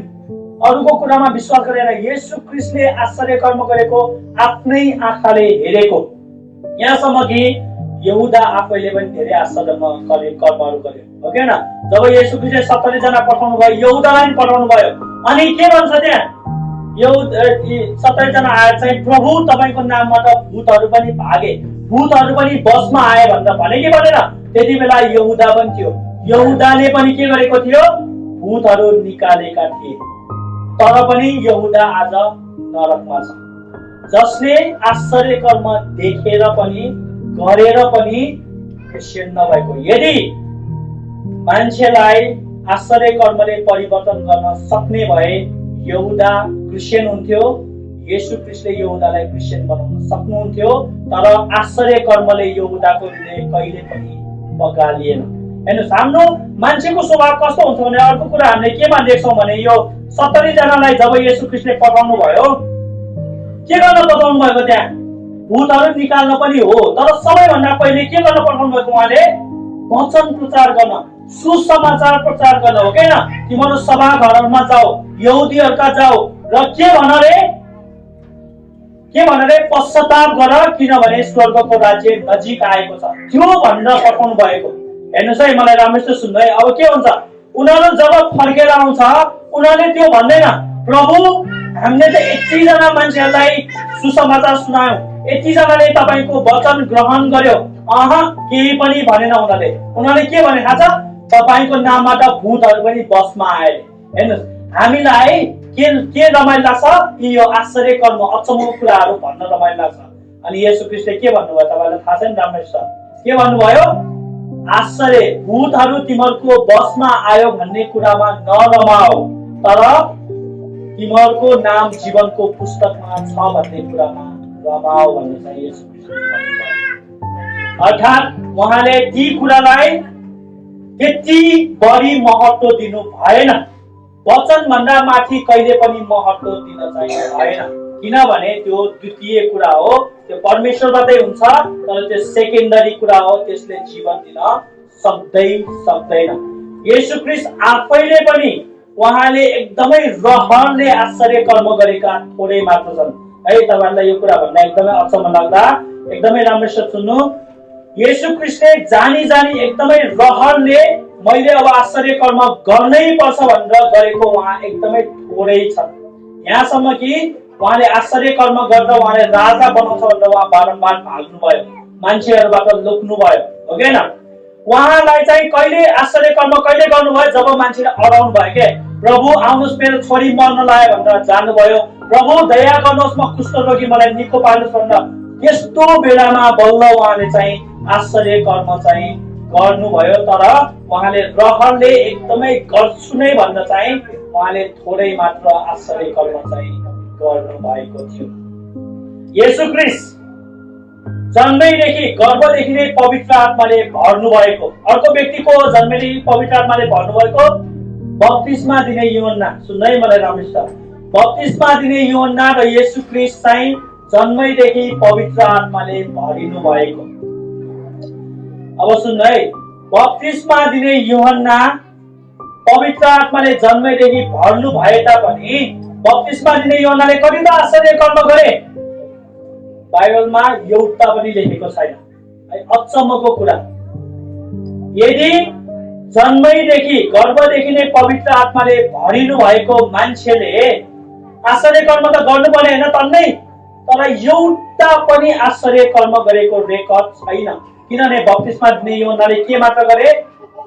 अरूको कुरामा विश्वास गरेन, येशू ख्रीष्टले आश्चर्य कर्म गरेको आफ्नै आँखाले हेरेको। यहाँसम्म कि यहुदा आफैले पनि धेरै आश्चर्य कर्महरू गर्यो, हो कि हैन? जब येशू ख्रीष्टले 70 जना पठाउनु भयो, यहुदालाई पनि पठाउनु भयो। अनि के भन्छ त्यहाँ? 70 जना आएर चाहिँ प्रभु तपाईको नामबाट भूतहरू पनि भागे, भूतहरू पनि बसमा आए भनेर भने कि भनेन? त्यति बेला यहुदा पनि थियो। यहुदाले पनि के गरेको थियो? भूतहरू निकालेका थिए। तर पनि यहुदा आज नरकमा छ। जसले आश्चर्य कर्म देखेर पनि गरेर पनि क्रिस्चियन नभएको। यदि मान्छेलाई आश्चर्य कर्मले परिवर्तन गर्न सक्ने भए यहुदा क्रिस्चियन हुन्थ्यो, येशू ख्रीष्टले यहुदालाई क्रिस्चियन बनाउन सक्नुहुन्थ्यो। तर आश्चर्य कर्मले यहुदाको हृदय कहिले पनि पगालिएन। हेर्नुहोस्, हाम्रो मान्छेको स्वभाव कस्तो हुन्छ भने अर्को कुरा हामीले केमा देख्छौँ भने यो 70 जनालाई जब येशू ख्रीष्टले पठाउनु भयो, के गर्न पठाउनु भएको? त्यहाँ भूतहरू निकाल्न पनि हो, तर सबैभन्दा पहिले के गर्न पठाउनु भएको? उहाँले वचन प्रचार गर्न, सुसमाचार प्रचार गर्न हो किन? तिमीहरू सभा घरहरूमा जाऊ, यहुदीहरूका जाऊ र के भन रे पश्चाताप गर किनभने स्वर्गको राज्य नजिक आएको छ, त्यो भनेर पठाउनु भएको। हेर्नुहोस् है, मलाई राम्रोसित सुन्नु है। अब के हुन्छ, उनीहरू जब फर्केर आउँछ उनीहरूले त्यो भन्दैन, प्रभु हामीले त यतिजना मान्छेहरूलाई सुसमाचार सुनायौँ, यतिजनाले तपाईँको वचन ग्रहण गर्यो, केही पनि भनेन उनीहरूले के भने थाहा छ? तपाईँको नामबाट भूतहरू पनि बसमा आए। हेर्नुहोस्, हामीलाई के रमाइलो लाग्छ? यो आश्चर्य कर्म, अचम्मको कुराहरू भन्न रमाइलो लाग्छ। अनि येशू ख्रीष्टले के भन्नुभयो तपाईँलाई थाहा छैन? राम्रोसित के भन्नुभयो? आश्चर्य, भूतहरू तिमीहरूको बसमा आयो भन्ने कुरामा नरमाऊ, तर तिमीहरूको नाम जीवनको पुस्तकमा छ भन्ने कुरामा रमाऊ भन्ने चाहिँ येशू ख्रीष्टले भन्नुभयो। अर्थात् उहाँले ती कुरालाई त्यति बढी महत्त्व दिनु भएन। वचन भन्दा माथि कहिले पनि महत्त्व दिन चाहिँ भएन, किनभने त्यो द्वितीय कुरा हो, त्यो परमेश्वरबाटै हुन्छ, तर त्यो सेकेन्डरी कुरा हो, त्यसले जीवन दिन सक्दैन। येशू ख्रीष्ट आफैले पनि उहाँले एकदमै रहरले आश्चर्य कर्म गरेका थोरै मात्र छन् है। तपाईहरुलाई यो कुरा भन्दा एकदमै अचम्म लाग्दा एकदमै राम्रोसित सुन्नु। येशू ख्रीष्टले जानी एकदमै रहरले मैले अब आश्चर्य कर्म गर्नै पर्छ भनेर गरेको उहाँ एकदमै थोरै छन्। यहाँसम्म कि उहाँले आश्चर्य कर्म गर्दा उहाँले राजा बनाउँछ भनेर उहाँ बारम्बार भाग्नु भयो, मान्छेहरूबाट लुक्नु भयो, हो कि हैन? उहाँलाई चाहिँ कहिले आश्चर्य कर्म कहिले गर्नुभयो? जब मान्छेले अडाउनु भयो के, प्रभु आउनुहोस् मेरो छोरी मर्न लाग्यो भनेर जानुभयो, प्रभु दया गर्नुहोस् म कुष्ठरोगी मलाई निको पार्नुहोस् भनेर त्यस्तो बेलामा बल्ल उहाँले चाहिँ आश्चर्य कर्म चाहिँ गर्नुभयो। तर उहाँले रहरले एकदमै गर्छु नै भनेर चाहिँ उहाँले थोरै मात्र आश्चर्य कर्म चाहिँ गर्नु भएको थियो। येशू ख्रीष्ट जन्मैदेखि गर्भदेखि नै पवित्र आत्माले भर्नु भएको। अर्को व्यक्तिको जन्मैदेखि पवित्र आत्माले भर्नु भएको बप्तिस्मा दिने यूहन्ना। सुन्दै मलाई राम्रोसित, बप्तिस्मा दिने यूहन्ना र येशू ख्रीष्ट चाहिँ जन्मैदेखि पवित्र आत्माले भरिनु भएको। अब सुन्नु है, बप्तिस्मा दिने यूहन्ना पवित्र आत्माले जन्मैदेखि भर्नु भए तापनि बप्तिस्मा दिने यूहन्नाले कति त आश्चर्य कर्म गरे? बाइबलमा एउटा पनि लेखेको छैन है। अचम्मको कुरा, यदि जन्मैदेखि गर्भदेखि नै पवित्र आत्माले भरिनु भएको मान्छेले आश्चर्य कर्म त गर्नु पर्ने हैन तन्नै, तर एउटा पनि आश्चर्य कर्म गरेको रेकर्ड छैन। किनभने बप्तिस्मा दिने यूहन्नाले के मात्र गरे?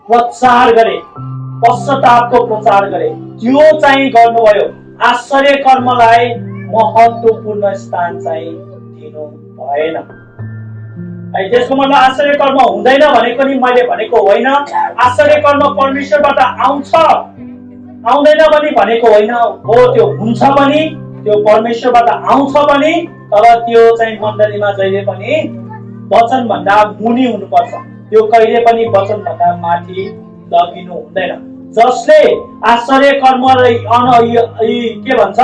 प्रचार गरे, पश्चातापको प्रचार गरे, त्यो चाहिँ गर्नुभयो। आश्चर्य कर्मलाई महत्त्वपूर्ण स्थान चाहिँ दिनु भएन है। त्यसको मतलब आश्चर्य कर्म हुँदैन भनेको नि मैले भनेको होइन। आश्चर्य कर्म परमेश्वरबाट आउँछ आउँदैन पनि भनेको होइन हो, त्यो हुन्छ पनि, त्यो परमेश्वरबाट आउँछ पनि, तर त्यो चाहिँ मण्डलीमा जहिले पनि वचन भन्दा मुनि हुनुपर्छ, त्यो कहिले पनि वचन भन्दा माथि लगिनु हुँदैन। जसले आश्चर्य कर्म के भन्छ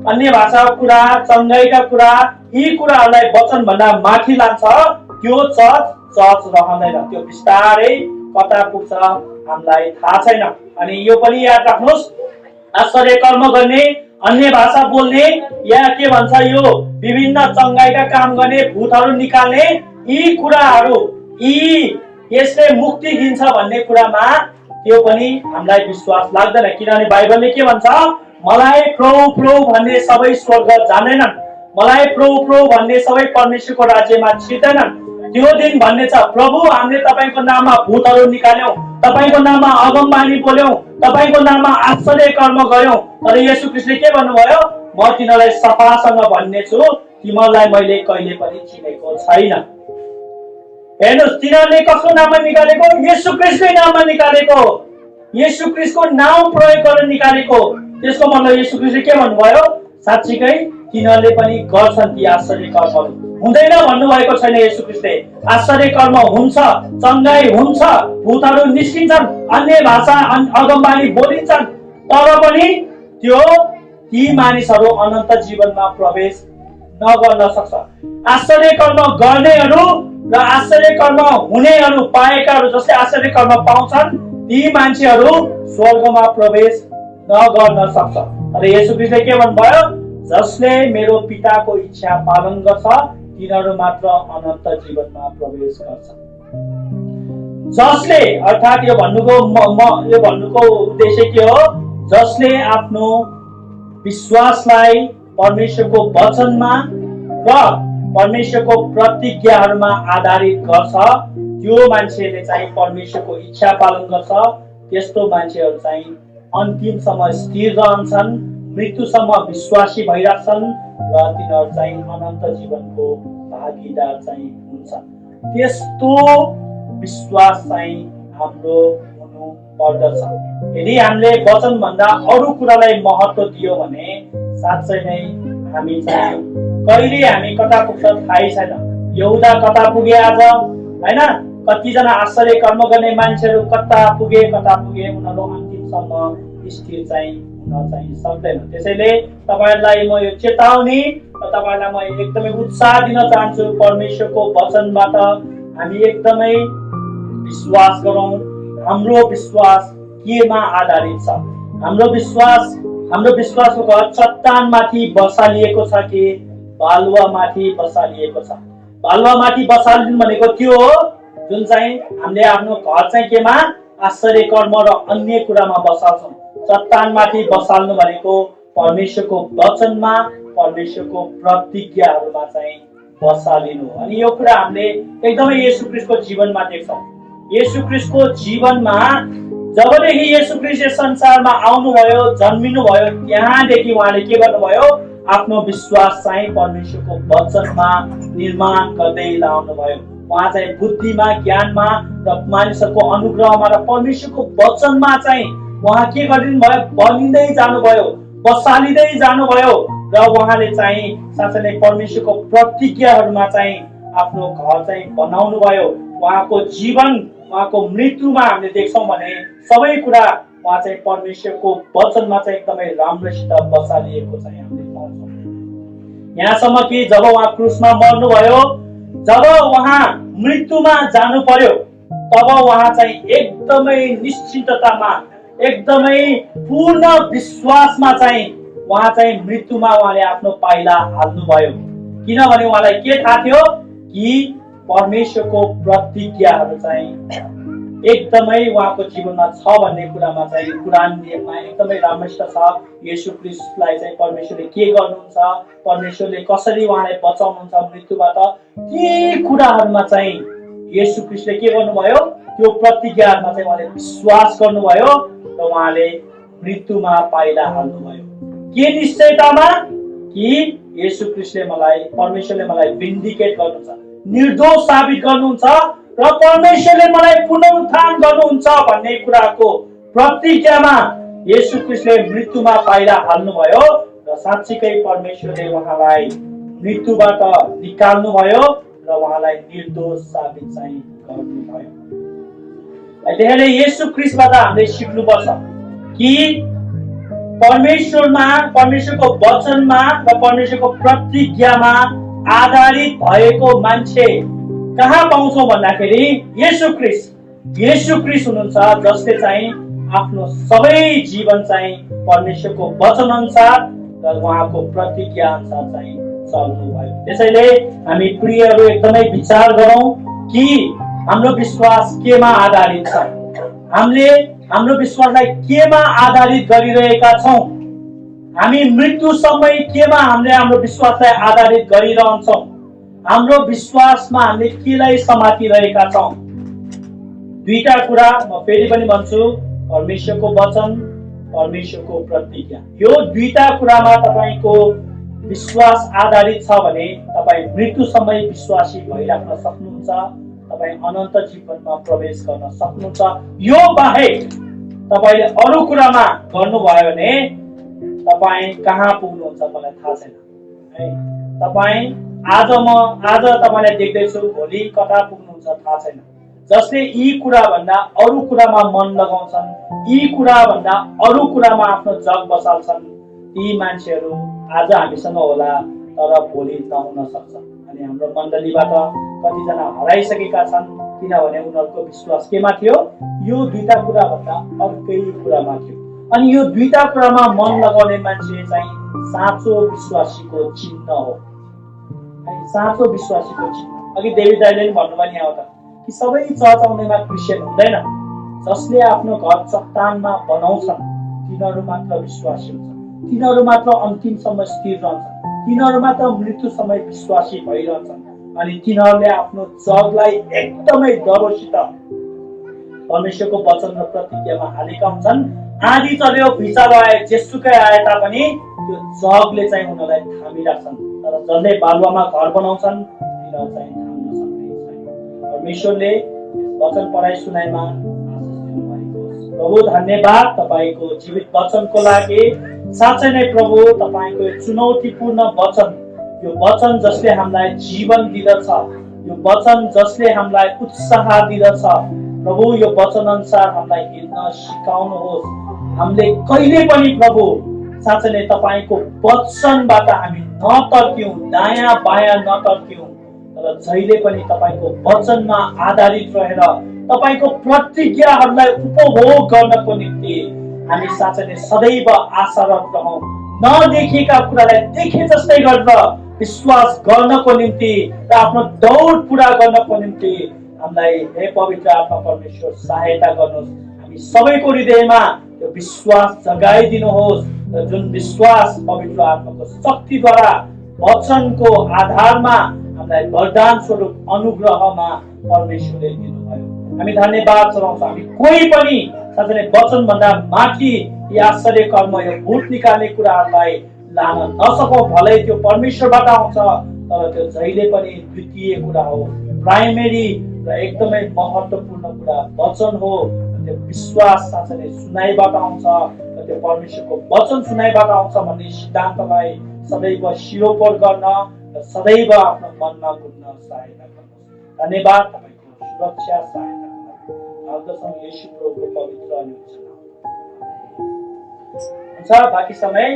अन्य भाषाको कुरा, चङ्गाइका कुरा, यी कुराहरूलाई वचन भन्दा माथि लान्छ, त्यो चर्च रहँदैन। त्यो बिस्तारै कता पुग्छ हामीलाई थाहा छैन। अनि यो पनि याद राख्नुहोस्, आश्चर्य कर्म गर्ने, अन्य भाषा बोल्ने, या के भन्छ यो विभिन्न चङ्गाइका काम गर्ने, भूतहरू निकाल्ने, यी कुराहरू यसले मुक्ति दिन्छ भन्ने कुरामा त्यो पनि हामीलाई विश्वास लाग्दैन। किनभने बाइबलले के भन्छ? मलाई प्रभु प्रभु भन्ने सबै स्वर्ग जान्दैनन्, मलाई प्रभु प्रभु भन्ने सबै परमेश्वरको राज्यमा छिर्दैनन्। त्यो दिन भन्ने छ, प्रभु हामीले तपाईको नाममा भूतहरू निकाल्यौं, तपाईको नाममा अगमबानी बोल्यौं, तपाईको नाममा आश्चर्य कर्म गर्यौं, तर येशू ख्रीष्टले के भन्नुभयो? म तिनीहरूलाई सफासँग भन्ने छु, तिमीहरूलाई मैले कहिले पनि चिनेको छैन। हेर्नुहोस्, तिनीहरूले कसको नाममा निकालेको? येशू ख्रीष्टकै नाममा निकालेको, येशू ख्रीष्टको नाम प्रयोग गरेर निकालेको। त्यसको मतलब येशू ख्रीष्टले के भन्नुभयो? साच्चीकै तिनीहरूले पनि गर्छन् ती आश्चर्य कर्महरू। हुँदैन भन्नुभएको छैन येशू ख्रीष्टले। आश्चर्य कर्म हुन्छ, चङ्गाई हुन्छ, भूतहरू निस्किन्छन्, अन्य भाषा अगमबानी बोलिन्छन्, तर पनि ती मानिसहरू अनन्त जीवनमा प्रवेश नगर्न सक्छ। आश्चर्य कर्म गर्नेहरू र आश्चर्य कर्म हुनेहरू पाएकाहरू, जसले आश्चर्य कर्म पाउँछन्, ती मान्छेहरू स्वर्गमा प्रवेश नगर्न सक्छ। तर येशू ख्रीष्टले के भन्नुभयो? जसले मेरो पिताको इच्छा पालन गर्छ तिनीहरू मात्र अनन्त जीवनमा प्रवेश गर्छ। जसले, अर्थात् यो भन्नुको उद्देश्य के हो? जसले आफ्नो विश्वासलाई परमेश्वरको वचनमा र परमेश्वरको प्रतिज्ञाहरूमा आधारित गर्छ त्यो मान्छेले चाहिँ परमेश्वरको इच्छा पालन गर्छ। त्यस्तो मान्छेहरू चाहिँ अन्तिमसम्म स्थिर रहन्छन्, मृत्युसम्म विश्वासी भइराख्छन् र तिनीहरू चाहिँ अनन्त जीवनको भागीदार चाहिँ हुन्छ। त्यस्तो विश्वास चाहिँ हाम्रो हुनु पर्दछ। यदि हामीले वचन भन्दा अरू कुरालाई महत्त्व दियो भने साँच्चै नै हामी चाहिँ कहिले हामी कता पुग्छ थाहै छैन। यहुदा कता पुगे आज, हैन? कतिजना आश्चर्य कर्म गर्ने मान्छेहरू कता पुगे उनीहरू अन्तिमसम्म स्थिर चाहिँ हुन चाहिँ सक्दैन। त्यसैले तपाईहरुलाई म यो चेतावनी र तपाईहरुलाई म एकदमै उत्साह दिन चाहन्छु। परमेश्वरको वचनबाट हामी एकदमै विश्वास गरौँ। हाम्रो विश्वास केमा आधारित छ? हाम्रो विश्वासको घर चट्टानमाथि बसालिएको छ कि बालुवामाथि बसालिएको छ? बालुवामाथि बसाल्नु भनेको त्यो हो जुन चाहिँ हामीले आफ्नो घर चाहिँ केमा? आश्चर्य कर्म र अन्य कुरामा बसाल्छौँ। चट्टानमाथि बसाल्नु भनेको परमेश्वरको वचनमा, परमेश्वरको प्रतिज्ञाहरूमा चाहिँ बसालिनु। अनि यो कुरा हामीले एकदमै येशू ख्रीष्टको जीवनमा देख्छौँ। येशू ख्रीष्टको जीवनमा जबदेखि येशू ख्रीष्ट संसारमा आउनुभयो, जन्मिनुभयो, त्यहाँदेखि उहाँले के गर्नुभयो? आफ्नो विश्वास चाहिँ परमेश्वरको वचनमा निर्माण गर्दै लाउनुभयो। उहाँ चाहिँ बुद्धिमा, ज्ञानमा र मानिसहरूको अनुग्रहमा र परमेश्वरको वचनमा चाहिँ उहाँ के गरिदिनु भयो? बनिँदै जानुभयो, बसालिँदै जानुभयो र उहाँले चाहिँ साँच्चै नै परमेश्वरको प्रतिज्ञाहरूमा चाहिँ आफ्नो घर चाहिँ बनाउनु भयो। उहाँको जीवन, उहाँको मृत्युमा हामीले देख्छौँ भने सबै कुरा उहाँ चाहिँ परमेश्वरको वचनमा चाहिँ एकदमै राम्रोसित बसालिएको चाहिँ हामीले पाउँछौँ। यहाँसम्म कि जब उहाँ क्रुसमा मर्नुभयो, जब उहाँ मृत्युमा जानु पर्यो, तब उहाँ चाहिँ एकदमै निश्चिन्ततामा, एकदमै पूर्ण विश्वासमा चाहिँ उहाँ चाहिँ मृत्युमा उहाँले आफ्नो पाइला हाल्नुभयो। किनभने उहाँलाई के थाहा थियो कि परमेश्वरको प्रतिज्ञाहरू चाहिँ एकदमै उहाँको जीवनमा छ भन्ने कुरामा चाहिँ कुरान नियममा एकदमै राम्रोसित छ। येशू ख्रीष्टलाई चाहिँ परमेश्वरले के गर्नुहुन्छ, परमेश्वरले कसरी उहाँलाई बचाउनुहुन्छ मृत्युबाट, ती कुराहरूमा चाहिँ येशू ख्रीष्टले के गर्नुभयो? त्यो प्रतिज्ञाहरूमा चाहिँ उहाँले विश्वास गर्नुभयो र उहाँले मृत्युमा पाइला हाल्नुभयो। के निश्चयतामा? कि येशू ख्रीष्टले मलाई, परमेश्वरले मलाई विन्डिकेट गर्नुहुन्छ, निर्दोष साबित गर्नुहुन्छ र परमेश्वरले मलाई पुनरुत्थान गर्नुहुन्छ भन्ने कुराको प्रतिज्ञामा येशू ख्रीष्टले मृत्युमा पाइला हाल्नुभयो र साँच्चीकै परमेश्वरले उहाँलाई मृत्युबाट निकाल्नु भयो र उहाँलाई निर्दोष साबित चाहिँ गर्नुभयो। त्यसैले येशू ख्रीष्टबाट हामीले सिक्नुपर्छ कि परमेश्वरमा, परमेश्वरको वचनमा र परमेश्वरको प्रतिज्ञामा आधारित भएको मान्छे कहाँ पाउँछौँ भन्दाखेरि येशू ख्रीष्ट हुनुहुन्छ जसले चाहिँ आफ्नो सबै जीवन चाहिँ परमेश्वरको वचन अनुसार र उहाँको प्रतिज्ञा अनुसार चाहिँ चल्नु भयो। त्यसैले हामी प्रियहरू एकदमै विचार गरौँ कि हाम्रो विश्वास केमा आधारित छ? हामीले हाम्रो विश्वासलाई केमा आधारित गरिरहेका छौँ? हामी मृत्युसम्म केमा हामीले हाम्रो विश्वासलाई आधारित गरिरहन्छौँ? हाम्रो विश्वासमा हामीले केलाई समातिरहेका छौँ? दुईटा कुरा म फेरि पनि भन्छु, परमेश्वरको वचन, परमेश्वरको प्रतिज्ञा। यो दुईटा कुरामा तपाईको विश्वास आधारित छ भने तपाईँ मृत्युसम्म विश्वासी भइराख्न सक्नुहुन्छ, तपाईँ अनन्त जीवनमा प्रवेश गर्न सक्नुहुन्छ। यो बाहेक तपाईले अरू कुरामा गर्नुभयो भने तपाईँ कहाँ पुग्नुहुन्छ मलाई थाहा छैन है। तपाईँ आज तपाईलाई देख्दैछु, भोलि कता पुग्नुहुन्छ थाहा छैन। जसले यी कुरा भन्दा अरू कुरामा मन लगाउँछन्, यी कुरा भन्दा अरू कुरामा आफ्नो जग बसाल्छन्, ती मान्छेहरू आज हामीसँग होला तर भोलि नहुन सक्छ। अनि हाम्रो मण्डलीबाट कतिजना हराइसकेका छन्, किनभने उनीहरूको विश्वास केमा थियो? यो दुईटा कुरा भन्दा अर्कै कुरामा थियो। अनि यो दुईटा कुरामा मन लगाउने मान्छे चाहिँ साँचो विश्वासीको चिन्ह हो। साँचो विश्वासीको चिन्ह। अघि डेभिड दाइले भन्नुभयो नि आउँदा कि सबै चर्च आउनेमा क्रिस्चियन हुँदैन, जसले आफ्नो घर चट्टानमा बनाउँछन् तिनीहरू मात्र विश्वासी हुन्छन्, तिनीहरू मात्र अन्तिमसम्म स्थिर रहन्छन्, तिनीहरू मात्र मृत्युसम्म विश्वासी भइरहन्छन्। अनि तिनीहरूले आफ्नो जगलाई एकदमै डरोसित परमेश्वरको वचन र प्रतिज्ञामा हालेका हुन्छन्। आँधी चल्यो, भिचालो आए, जेसुकै आए तापनि त्यो जगले चाहिँ उनीहरूलाई थामिराख्छन्। तर जसले बालुवामा घर बनाउँछन् तिनीहरू चाहिँ थाम्न सक्ने छैन। परमेश्वरले वचन पढाइ सुनाइमा आशिष दिनुभएको होस्। प्रभु धन्यवाद तपाईँको जीवित वचनको लागि। साँच्चै नै प्रभु तपाईँको चुनौतीपूर्ण वचन, यो वचन जसले हामीलाई जीवन दिदछ, यो वचन जसले हामीलाई उत्साह दिदछ, प्रभु यो वचन अनुसार हामीलाई हिँड्न सिकाउनुहोस्। हामीले कहिले पनि प्रभु साँच्चै नै तपाईँको वचनबाट हामी नतर्क्यौँ, दायाँ बायाँ नतर्क्यौँ, तर जहिले पनि तपाईँको वचनमा आधारित रहेर तपाईँको प्रतिज्ञाहरूलाई उपभोग गर्नको निम्ति हामी साँच्चै नै सदैव आशारत रहौँ। नदेखेका कुरालाई देखे जस्तै गरेर विश्वास गर्नको निम्ति र आफ्नो दौड पुरा गर्नको निम्ति हामीलाई हे पवित्र आत्मा परमेश्वर सहायता गर्नुहोस्। हामी सबैको हृदयमा त्यो विश्वास जगाइदिनुहोस् र जुन विश्वास पवित्र आत्माको शक्तिद्वारा वचनको आधारमा हामीलाई वरदान स्वरूप अनुग्रहमा परमेश्वरले दिनुभयो। हामी धन्यवाद चढाउँछौँ। हामी कोही पनि साँच्चै नै वचनभन्दा माथि यी आश्चर्य कर्म, यो भूत निकाल्ने कुराहरूलाई लान नसकौँ। भलै त्यो परमेश्वरबाट आउँछ, तर त्यो जहिले पनि द्वितीय कुरा हो, प्राइमेरी र एकदमै महत्त्वपूर्ण कुरा वचन हो। त्यो विश्वास साँच्चै नै सुनाइबाट आउँछ र त्यो परमेश्वरको वचन सुनाइबाट आउँछ भन्ने सिद्धान्तलाई सदैव शिरोपर गर्न र सदैव आफ्नो मनमा बुझ्न सहायता गर्नुहोस्। धन्यवाद तपाईँको सुरक्षा सहायता गर्दछौँ येशू प्रभुको पवित्र अनि उच्च नाममा। हुन्छ, बाँकी समय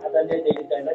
आदरणीय डेभिड दाइलाई